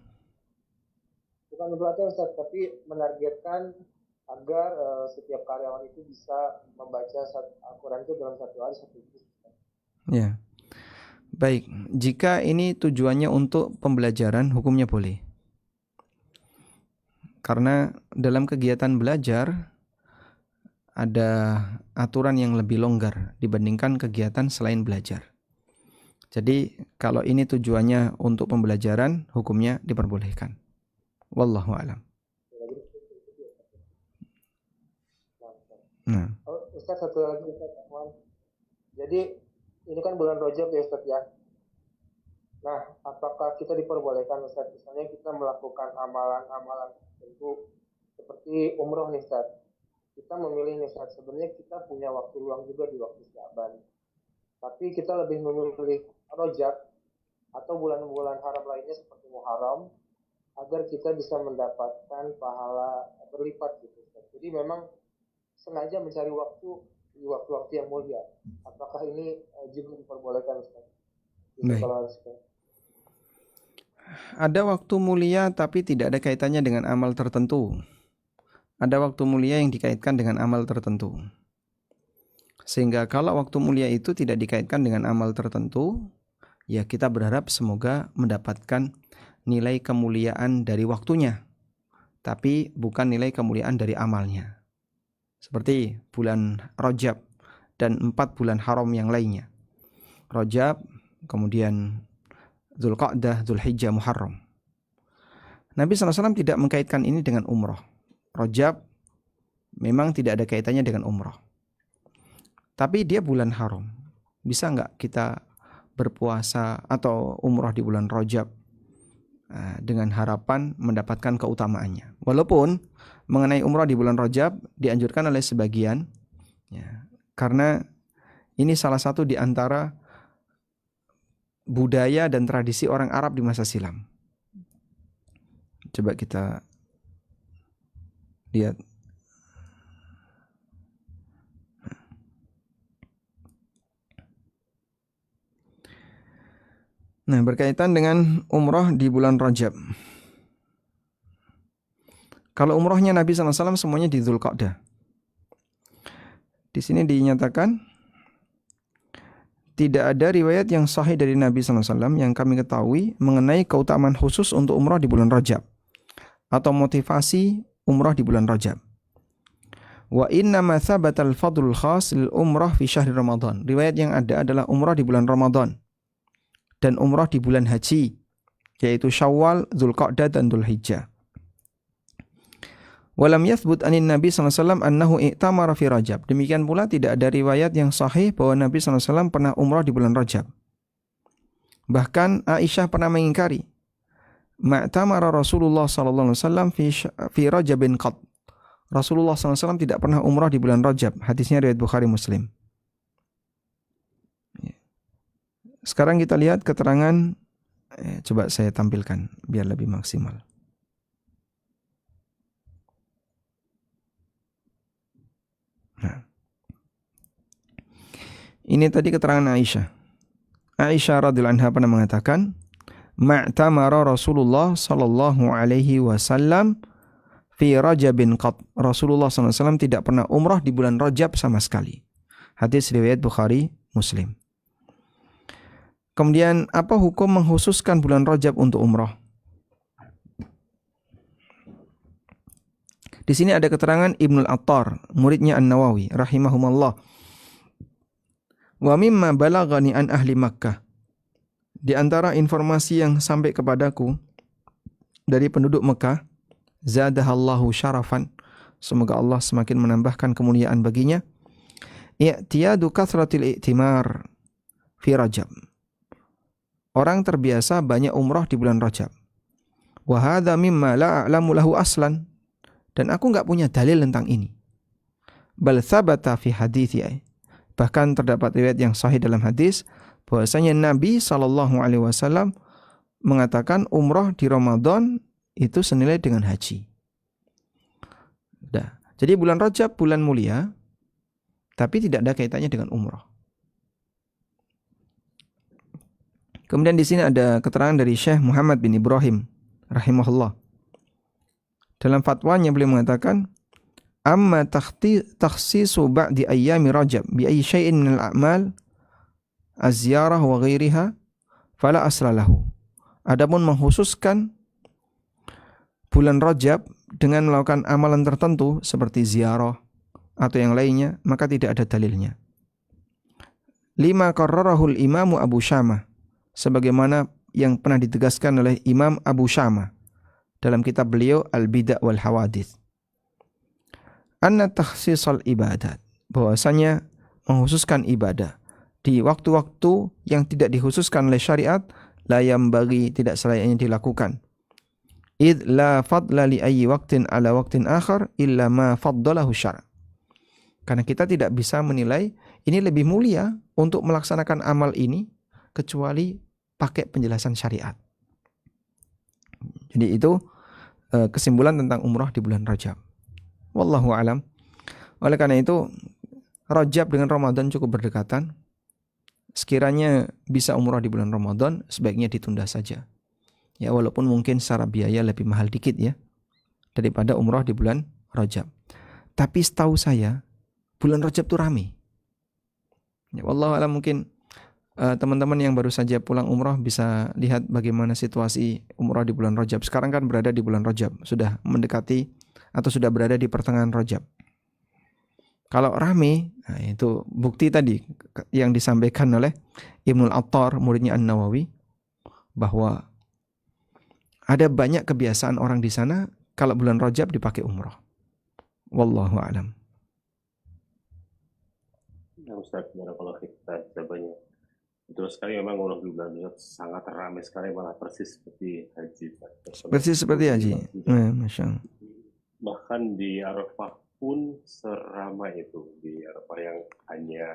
Speaker 5: Bukan pelatihan Ustaz, tapi menargetkan agar setiap karyawan itu bisa membaca Al-Quran itu dalam satu hari satu juz.
Speaker 2: Ya. Baik, jika ini tujuannya untuk pembelajaran, hukumnya boleh. Karena dalam kegiatan belajar ada aturan yang lebih longgar dibandingkan kegiatan selain belajar. Jadi kalau ini tujuannya untuk pembelajaran, hukumnya diperbolehkan. Wallahu a'lam. Nah,
Speaker 5: Ustaz, satu lagi Ustaz Ahwan. Jadi ini kan bulan Rajab ya Ustaz ya. Nah, apakah kita diperbolehkan Ustaz, misalnya kita melakukan amalan-amalan tertentu seperti umroh nih Ustaz. Kita memilih nih Ustaz, sebenarnya kita punya waktu luang juga di waktu Sya'ban. Tapi kita lebih memilih Rajab atau bulan-bulan haram lainnya seperti Muharram agar kita bisa mendapatkan pahala berlipat gitu Ustaz. Jadi memang sengaja mencari waktu di waktu-waktu yang mulia. Apakah ini juga diperbolehkan Ustaz?
Speaker 2: baik. Ada waktu mulia tapi tidak ada kaitannya dengan amal tertentu. Ada waktu mulia yang dikaitkan dengan amal tertentu. Sehingga kalau waktu mulia itu tidak dikaitkan dengan amal tertentu, ya kita berharap semoga mendapatkan nilai kemuliaan dari waktunya, tapi bukan nilai kemuliaan dari amalnya. Seperti bulan Rajab dan 4 bulan haram yang lainnya. Rajab, kemudian Dzulqa'dah, Dzulhijjah, Muharram. Nabi SAW tidak mengkaitkan ini dengan umroh. Rajab memang tidak ada kaitannya dengan umroh. Tapi dia bulan haram. Bisa nggak kita berpuasa atau umroh di bulan Rajab dengan harapan mendapatkan keutamaannya? Walaupun mengenai umroh di bulan Rajab dianjurkan oleh sebagian, ya, karena ini salah satu di antara budaya dan tradisi orang Arab di masa silam. Coba kita lihat. Nah, berkaitan dengan umroh di bulan Rajab. Kalau umrohnya Nabi SAW semuanya di Dzulqa'dah. Di sini dinyatakan tidak ada riwayat yang sahih dari Nabi SAW yang kami ketahui mengenai keutamaan khusus untuk umroh di bulan Rajab atau motivasi umroh di bulan Rajab. Wa inna ma thabata al-fadlul khas lil umrah fi syahri Ramadan. Riwayat yang ada adalah umrah di bulan Ramadan dan umrah di bulan haji, yaitu Syawal, Dzulqa'dah dan Dzulhijjah. Walam yathbut anin Nabi SAW annahu i'tamara fi Rajab. Demikian pula tidak ada riwayat yang sahih bahwa Nabi SAW pernah umrah di bulan Rajab. Bahkan Aisyah pernah mengingkari, ma'tamara Rasulullah SAW fi Rajabin qat. Rasulullah SAW tidak pernah umrah di bulan Rajab. Hadisnya riwayat Bukhari Muslim. Sekarang kita lihat keterangan Coba saya tampilkan biar lebih maksimal. Nah, ini tadi keterangan Aisyah. Aisyah radhiyallahu anha pernah mengatakan, "Ma'tamara Rasulullah sallallahu alaihi wasallam fi Rajabin qat." Rasulullah SAW tidak pernah umrah di bulan Rajab sama sekali. Hadis riwayat Bukhari, Muslim. Kemudian apa hukum mengkhususkan bulan Rajab untuk umrah? Di sini ada keterangan Ibnul Attar, muridnya An-Nawawi rahimahumallah. Wa mimma balaghani an ahli Makkah. Di antara informasi yang sampai kepadaku dari penduduk Mekah, zadahallahu syarafan, semoga Allah semakin menambahkan kemuliaan baginya, i'tiyadu kathratil i'timar fi Rajab. Orang terbiasa banyak umrah di bulan Rajab. Wa hadza mimma la a'lamu lahu aslan. Dan aku enggak punya dalil tentang ini. Bal thabata fi hadithi. Bahkan terdapat riwayat yang sahih dalam hadis bahwasanya Nabi SAW mengatakan umrah di Ramadan itu senilai dengan haji. Nah, jadi bulan Rajab bulan mulia, tapi tidak ada kaitannya dengan umrah. Kemudian di sini ada keterangan dari Syekh Muhammad bin Ibrahim rahimahullah. Dalam fatwanya beliau mengatakan, amma takhsisu ba'di ayyami Rajab bi ayyi syai'in min al-a'mal az-ziyarah wa ghairiha fala asla lahu. Adapun mengkhususkan bulan Rajab dengan melakukan amalan tertentu seperti ziarah atau yang lainnya, maka tidak ada dalilnya. Lima qarrarahul Imamu Abu Syamah, sebagaimana yang pernah ditegaskan oleh Imam Abu Syamah dalam kitab beliau Al-Bida' wal Hawadith. Anna takhsisal ibadat, bahwasanya menghususkan ibadah di waktu-waktu yang tidak dikhususkan oleh syariat, la yambaghi, tidak selayaknya dilakukan. Id la fadla li ayyi waqtin ala waqtin akhar illa ma faddalahu syara'. Karena kita tidak bisa menilai ini lebih mulia untuk melaksanakan amal ini kecuali pakai penjelasan syariat. Jadi itu kesimpulan tentang umrah di bulan Rajab. Wallahu alam. Oleh karena itu Rajab dengan Ramadan cukup berdekatan. Sekiranya bisa umrah di bulan Ramadan, sebaiknya ditunda saja. Ya, walaupun mungkin secara biaya lebih mahal dikit ya daripada umrah di bulan Rajab. Tapi setahu saya bulan Rajab itu rame. Ya, wallahu alam, mungkin teman-teman yang baru saja pulang umrah bisa lihat bagaimana situasi umrah di bulan Rajab. Sekarang kan berada di bulan Rajab, sudah mendekati atau sudah berada di pertengahan Rajab. Kalau rame, nah itu bukti tadi yang disampaikan oleh Ibnul Attar, muridnya An-Nawawi, bahwa ada banyak kebiasaan orang di sana kalau bulan Rajab dipakai umrah. Wallahu a'lam.
Speaker 1: Ya Ustaz, kalau kita banyak. Betul sekali, memang umrah di bulan Rajab sangat ramai sekali, malah persis seperti haji.
Speaker 2: Persis seperti haji. Masya Allah.
Speaker 1: Bahkan di Arafah pun seramai itu, di Arafah yang hanya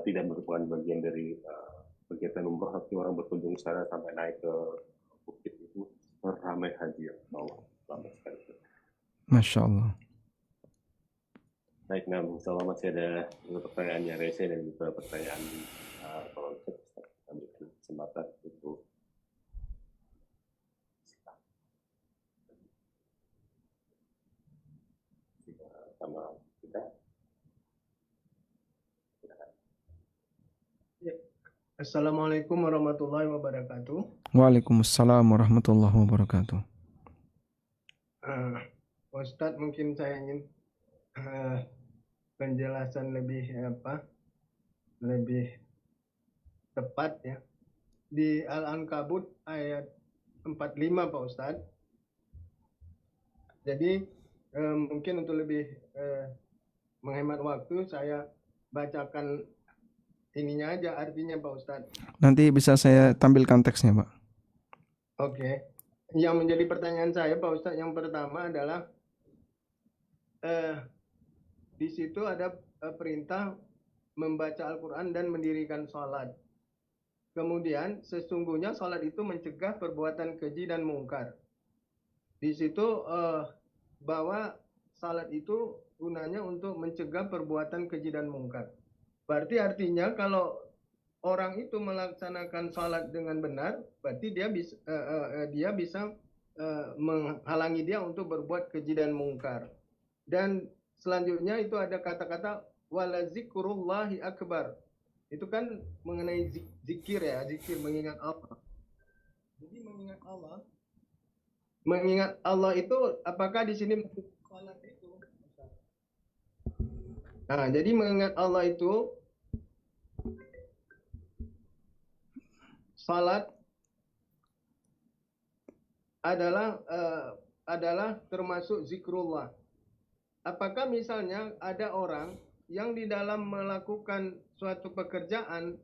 Speaker 1: tidak merupakan bagian dari kegiatan umrah, tapi orang berkunjung sana sampai naik ke bukit itu seramai haji yang bawah, ramai sekali. Masya Allah. Baik, nah, insya Allah masih ada pertanyaan yang rese dan juga pertanyaan kalau kita ambil kesempatan untuk sama kita.
Speaker 6: Assalamualaikum warahmatullahi wabarakatuh.
Speaker 2: Waalaikumsalam warahmatullahi wabarakatuh.
Speaker 6: Ustadz, mungkin saya ingin penjelasan lebih tepat ya. Di Al-Ankabut ayat 45 Pak Ustadz. Jadi mungkin untuk lebih menghemat waktu, saya bacakan ininya aja, artinya Pak Ustadz.
Speaker 2: Nanti bisa saya tampilkan teksnya Pak.
Speaker 6: Oke. Yang menjadi pertanyaan saya Pak Ustadz, yang pertama adalah di situ ada perintah membaca Al-Quran dan mendirikan sholat. kemudian sesungguhnya salat itu mencegah perbuatan keji dan mungkar. Di situ bahwa salat itu gunanya untuk mencegah perbuatan keji dan mungkar. Berarti artinya kalau orang itu melaksanakan salat dengan benar, berarti dia bisa menghalangi dia untuk berbuat keji dan mungkar. Dan selanjutnya itu ada kata-kata wala zikrullahi akbar. Itu kan mengenai zikir ya, zikir mengingat Allah. Jadi mengingat Allah itu apakah di sini maksud salat itu? Nah, jadi mengingat Allah itu salat adalah termasuk zikrullah. Apakah misalnya ada orang yang di dalam melakukan suatu pekerjaan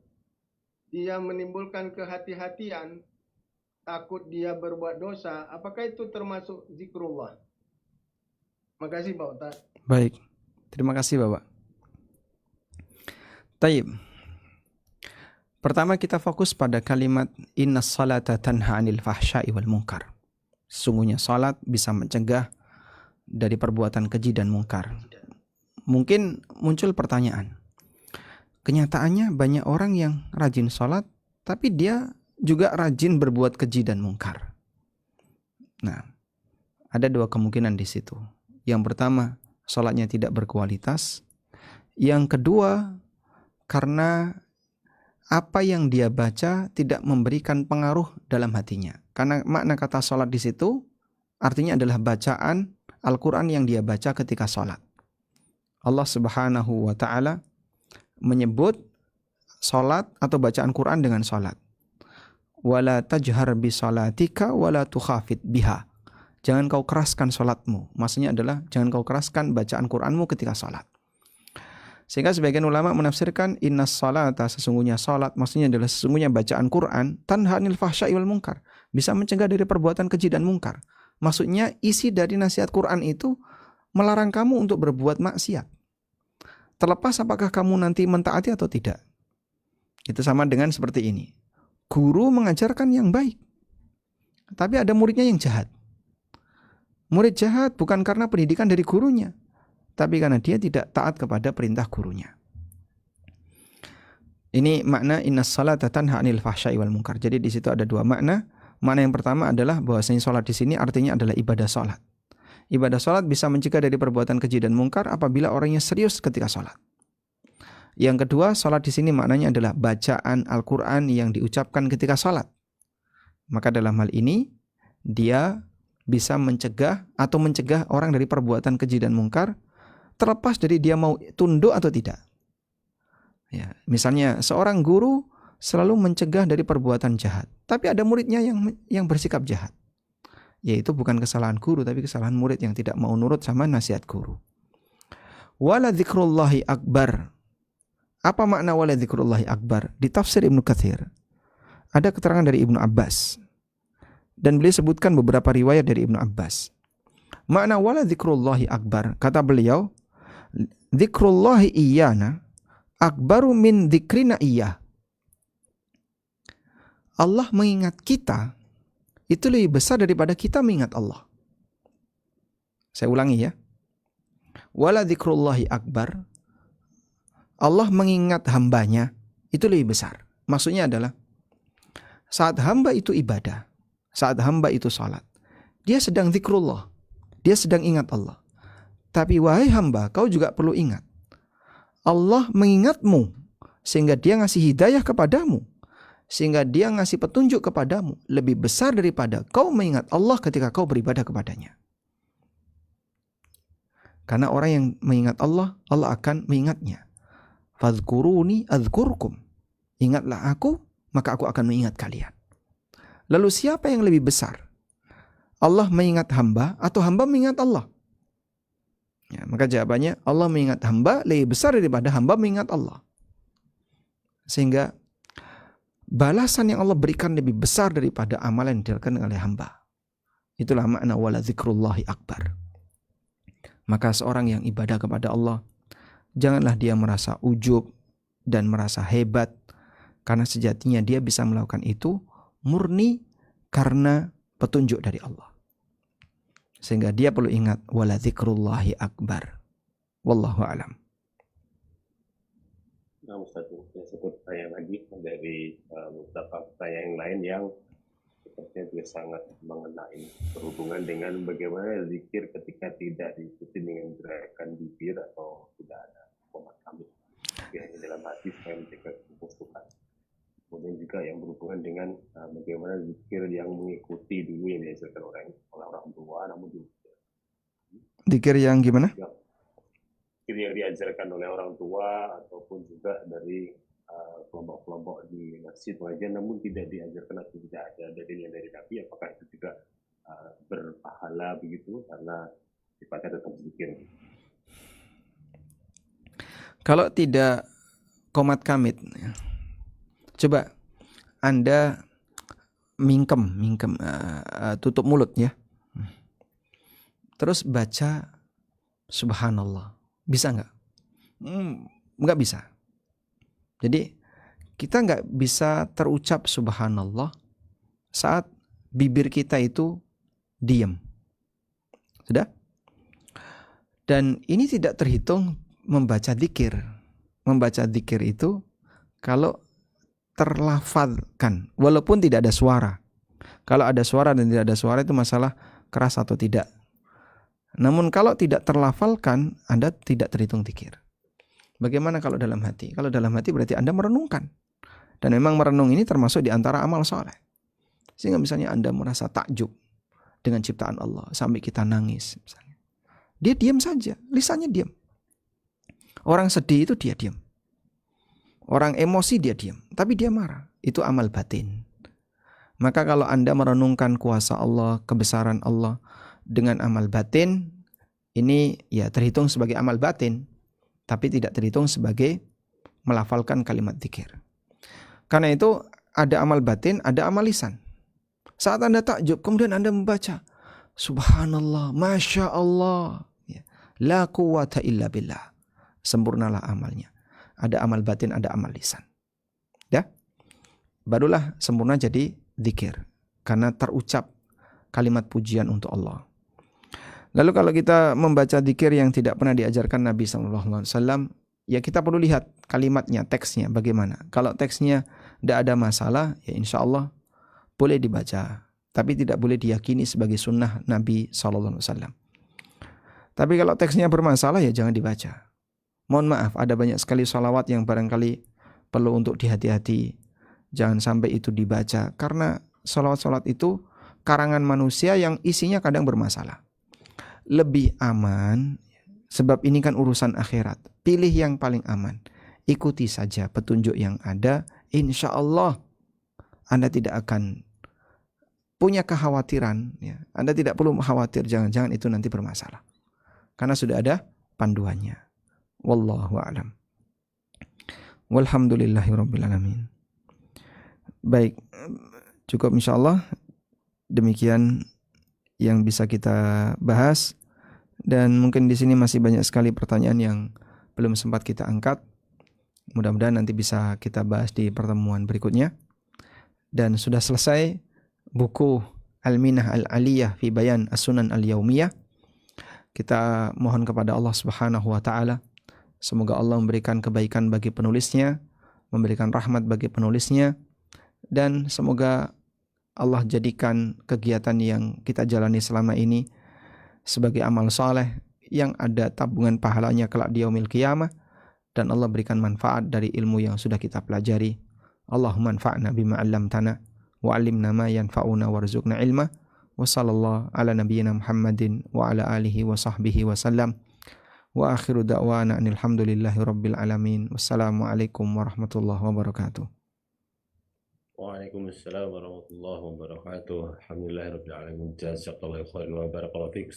Speaker 6: dia menimbulkan kehati-hatian, takut dia berbuat dosa, apakah itu termasuk zikrullah? Makasih Pak Ustaz.
Speaker 2: Baik, terima kasih Bapak. Taib. Pertama kita fokus pada kalimat innas salata tanha 'anil fahsya'i wal munkar. Sesungguhnya salat bisa mencegah dari perbuatan keji dan mungkar. Mungkin muncul pertanyaan. Kenyataannya banyak orang yang rajin salat tapi dia juga rajin berbuat keji dan mungkar. Nah, ada dua kemungkinan di situ. Yang pertama, salatnya tidak berkualitas. Yang kedua, karena apa yang dia baca tidak memberikan pengaruh dalam hatinya. Karena makna kata salat di situ artinya adalah bacaan Al-Quran yang dia baca ketika salat. Allah Subhanahu wa ta'ala menyebut salat atau bacaan Quran dengan salat. Wala tajhar bi salatika wala tukhafit biha. Jangan kau keraskan salatmu. Maksudnya adalah jangan kau keraskan bacaan Quranmu ketika salat. Sehingga sebagian ulama menafsirkan innas salata, sesungguhnya salat, maksudnya adalah sesungguhnya bacaan Quran tanha 'anil fahsya'i wal munkar, bisa mencegah dari perbuatan keji dan mungkar. Maksudnya isi dari nasihat Quran itu melarang kamu untuk berbuat maksiat. Terlepas apakah kamu nanti mentaati atau tidak. Itu sama dengan seperti ini. Guru mengajarkan yang baik, tapi ada muridnya yang jahat. Murid jahat bukan karena pendidikan dari gurunya, tapi karena dia tidak taat kepada perintah gurunya. Ini makna innas salata tanha 'anil fahsya'i wal munkar. Jadi di situ ada dua makna. Makna yang pertama adalah bahwasanya salat di sini artinya adalah ibadah salat. Ibadah salat bisa mencegah dari perbuatan keji dan mungkar apabila orangnya serius ketika salat. Yang kedua, salat di sini maknanya adalah bacaan Al-Qur'an yang diucapkan ketika salat. Maka dalam hal ini dia bisa mencegah orang dari perbuatan keji dan mungkar terlepas dari dia mau tunduk atau tidak. Ya, misalnya seorang guru selalu mencegah dari perbuatan jahat, tapi ada muridnya yang bersikap jahat. Yaitu bukan kesalahan guru tapi kesalahan murid yang tidak mau nurut sama nasihat guru. Wala dzikrullahi akbar. Apa makna wala dzikrullahi akbar? Di tafsir Ibnu Katsir ada keterangan dari Ibnu Abbas. Dan beliau sebutkan beberapa riwayat dari Ibnu Abbas. Makna wala dzikrullahi akbar, kata beliau, dzikrullahi iyana akbaru min dzikrina iyah. Allah mengingat kita itu lebih besar daripada kita mengingat Allah. Saya ulangi ya. Wala dzikrullahi akbar, Allah mengingat hambanya itu lebih besar. Maksudnya adalah saat hamba itu ibadah, saat hamba itu salat, dia sedang zikrullah, dia sedang ingat Allah. Tapi wahai hamba, kau juga perlu ingat, Allah mengingatmu sehingga dia ngasih hidayah kepadamu, sehingga dia ngasih petunjuk kepadamu lebih besar daripada kau mengingat Allah ketika kau beribadah kepadanya. Karena orang yang mengingat Allah, Allah akan mengingatnya. Fadhkuruni adzkurkum. Ingatlah aku, maka aku akan mengingat kalian. Lalu siapa yang lebih besar? Allah mengingat hamba atau hamba mengingat Allah? Ya, maka jawabannya Allah mengingat hamba lebih besar daripada hamba mengingat Allah. Sehingga balasan yang Allah berikan lebih besar daripada amalan yang dilakukan oleh hamba. Itulah makna wala dzikrullahi akbar. Maka seorang yang ibadah kepada Allah, janganlah dia merasa ujub dan merasa hebat Karena sejatinya dia bisa melakukan itu murni karena petunjuk dari Allah. Sehingga dia perlu ingat wala dzikrullahi akbar. Wallahu a'lam.
Speaker 1: Nah, Ustaz, saya sebut pertanyaan lagi dari beberapa pertanyaan yang lain yang sepertinya juga sangat mengenai berhubungan dengan bagaimana zikir ketika tidak diikuti dengan gerakan bibir atau tidak ada komat kami yang dalam hati supaya menjaga kekhusyukan. Kemudian juga yang berhubungan dengan bagaimana zikir yang mengikuti dulu yang diajarkan oleh orang tua, namun juga
Speaker 2: Zikir yang gimana?
Speaker 1: zikir yang diajarkan oleh orang tua ataupun juga dari kelompok-kelompok di masjid pengajian, namun tidak diajarkan atau tidak ada dalilnya dari Nabi, apakah itu juga berpahala begitu karena sifatnya tetap zikir?
Speaker 2: Kalau tidak komat kamit, coba Anda mingkem, tutup mulut ya. Terus baca subhanallah. Bisa nggak? Nggak bisa. Jadi kita nggak bisa terucap subhanallah saat bibir kita itu diam. Sudah? Dan ini tidak terhitung membaca dzikir. Membaca dzikir itu kalau terlafalkan, walaupun tidak ada suara. Kalau ada suara dan tidak ada suara itu masalah keras atau tidak. Namun kalau tidak terlafalkan, Anda tidak terhitung dzikir. Bagaimana kalau dalam hati? Kalau dalam hati berarti Anda merenungkan. Dan memang merenung ini termasuk di antara amal soleh. Sehingga misalnya Anda merasa takjub dengan ciptaan Allah sampai kita nangis misalnya. Dia diam saja, lisannya diam. Orang sedih itu dia diam. Orang emosi dia diam, tapi dia marah. Itu amal batin. Maka kalau Anda merenungkan kuasa Allah, kebesaran Allah dengan amal batin, ini ya terhitung sebagai amal batin, tapi tidak terhitung sebagai melafalkan kalimat dzikir. Karena itu ada amal batin, ada amal lisan. Saat Anda takjub, kemudian Anda membaca subhanallah, masya Allah, la quwata illa billah, sempurnalah amalnya. Ada amal batin, ada amal lisan. Ya, barulah sempurna jadi dzikir, karena terucap kalimat pujian untuk Allah. Lalu kalau kita membaca dzikir yang tidak pernah diajarkan Nabi SAW, ya kita perlu lihat kalimatnya, teksnya bagaimana. Kalau teksnya tidak ada masalah, ya insya Allah boleh dibaca. Tapi tidak boleh diyakini sebagai sunnah Nabi SAW. Tapi kalau teksnya bermasalah, ya jangan dibaca. Mohon maaf, ada banyak sekali salawat yang barangkali perlu untuk dihati-hati. Jangan sampai itu dibaca, karena salawat-salawat itu karangan manusia yang isinya kadang bermasalah. Lebih aman, sebab ini kan urusan akhirat. Pilih yang paling aman. Ikuti saja petunjuk yang ada. Insya Allah Anda tidak akan punya kekhawatiran. Ya. Anda tidak perlu khawatir, jangan-jangan itu nanti bermasalah. Karena sudah ada panduannya. Wallahu a'lam. Walhamdulillahirabbil alamin. Baik, cukup insya Allah. Demikian yang bisa kita bahas, dan mungkin di sini masih banyak sekali pertanyaan yang belum sempat kita angkat. Mudah-mudahan nanti bisa kita bahas di pertemuan berikutnya. Dan sudah selesai buku Al-Minah Al-Aliyah fi Bayan As-Sunan Al-Yaumiyah. Kita mohon kepada Allah Subhanahu wa taala, semoga Allah memberikan kebaikan bagi penulisnya, memberikan rahmat bagi penulisnya, dan semoga Allah jadikan kegiatan yang kita jalani selama ini sebagai amal saleh yang ada tabungan pahalanya kelak di yaumil qiyamah, dan Allah berikan manfaat dari ilmu yang sudah kita pelajari. Allahumma anfa'na bima 'allamtana wa 'allimna ma yanfa'una warzuqna ilma. Wa sallallahu ala nabiyyina Muhammadin wa ala alihi wa sahbihi wa sallam. Wa akhiru da'wana alhamdulillahi rabbil alamin. Wassalamualaikum warahmatullahi wabarakatuh.
Speaker 1: Waalaikumsalam warahmatullahi wabarakatuh. Alhamdulillahirabbil alamin. Jazakallahu khairan wa barakallahu fiik.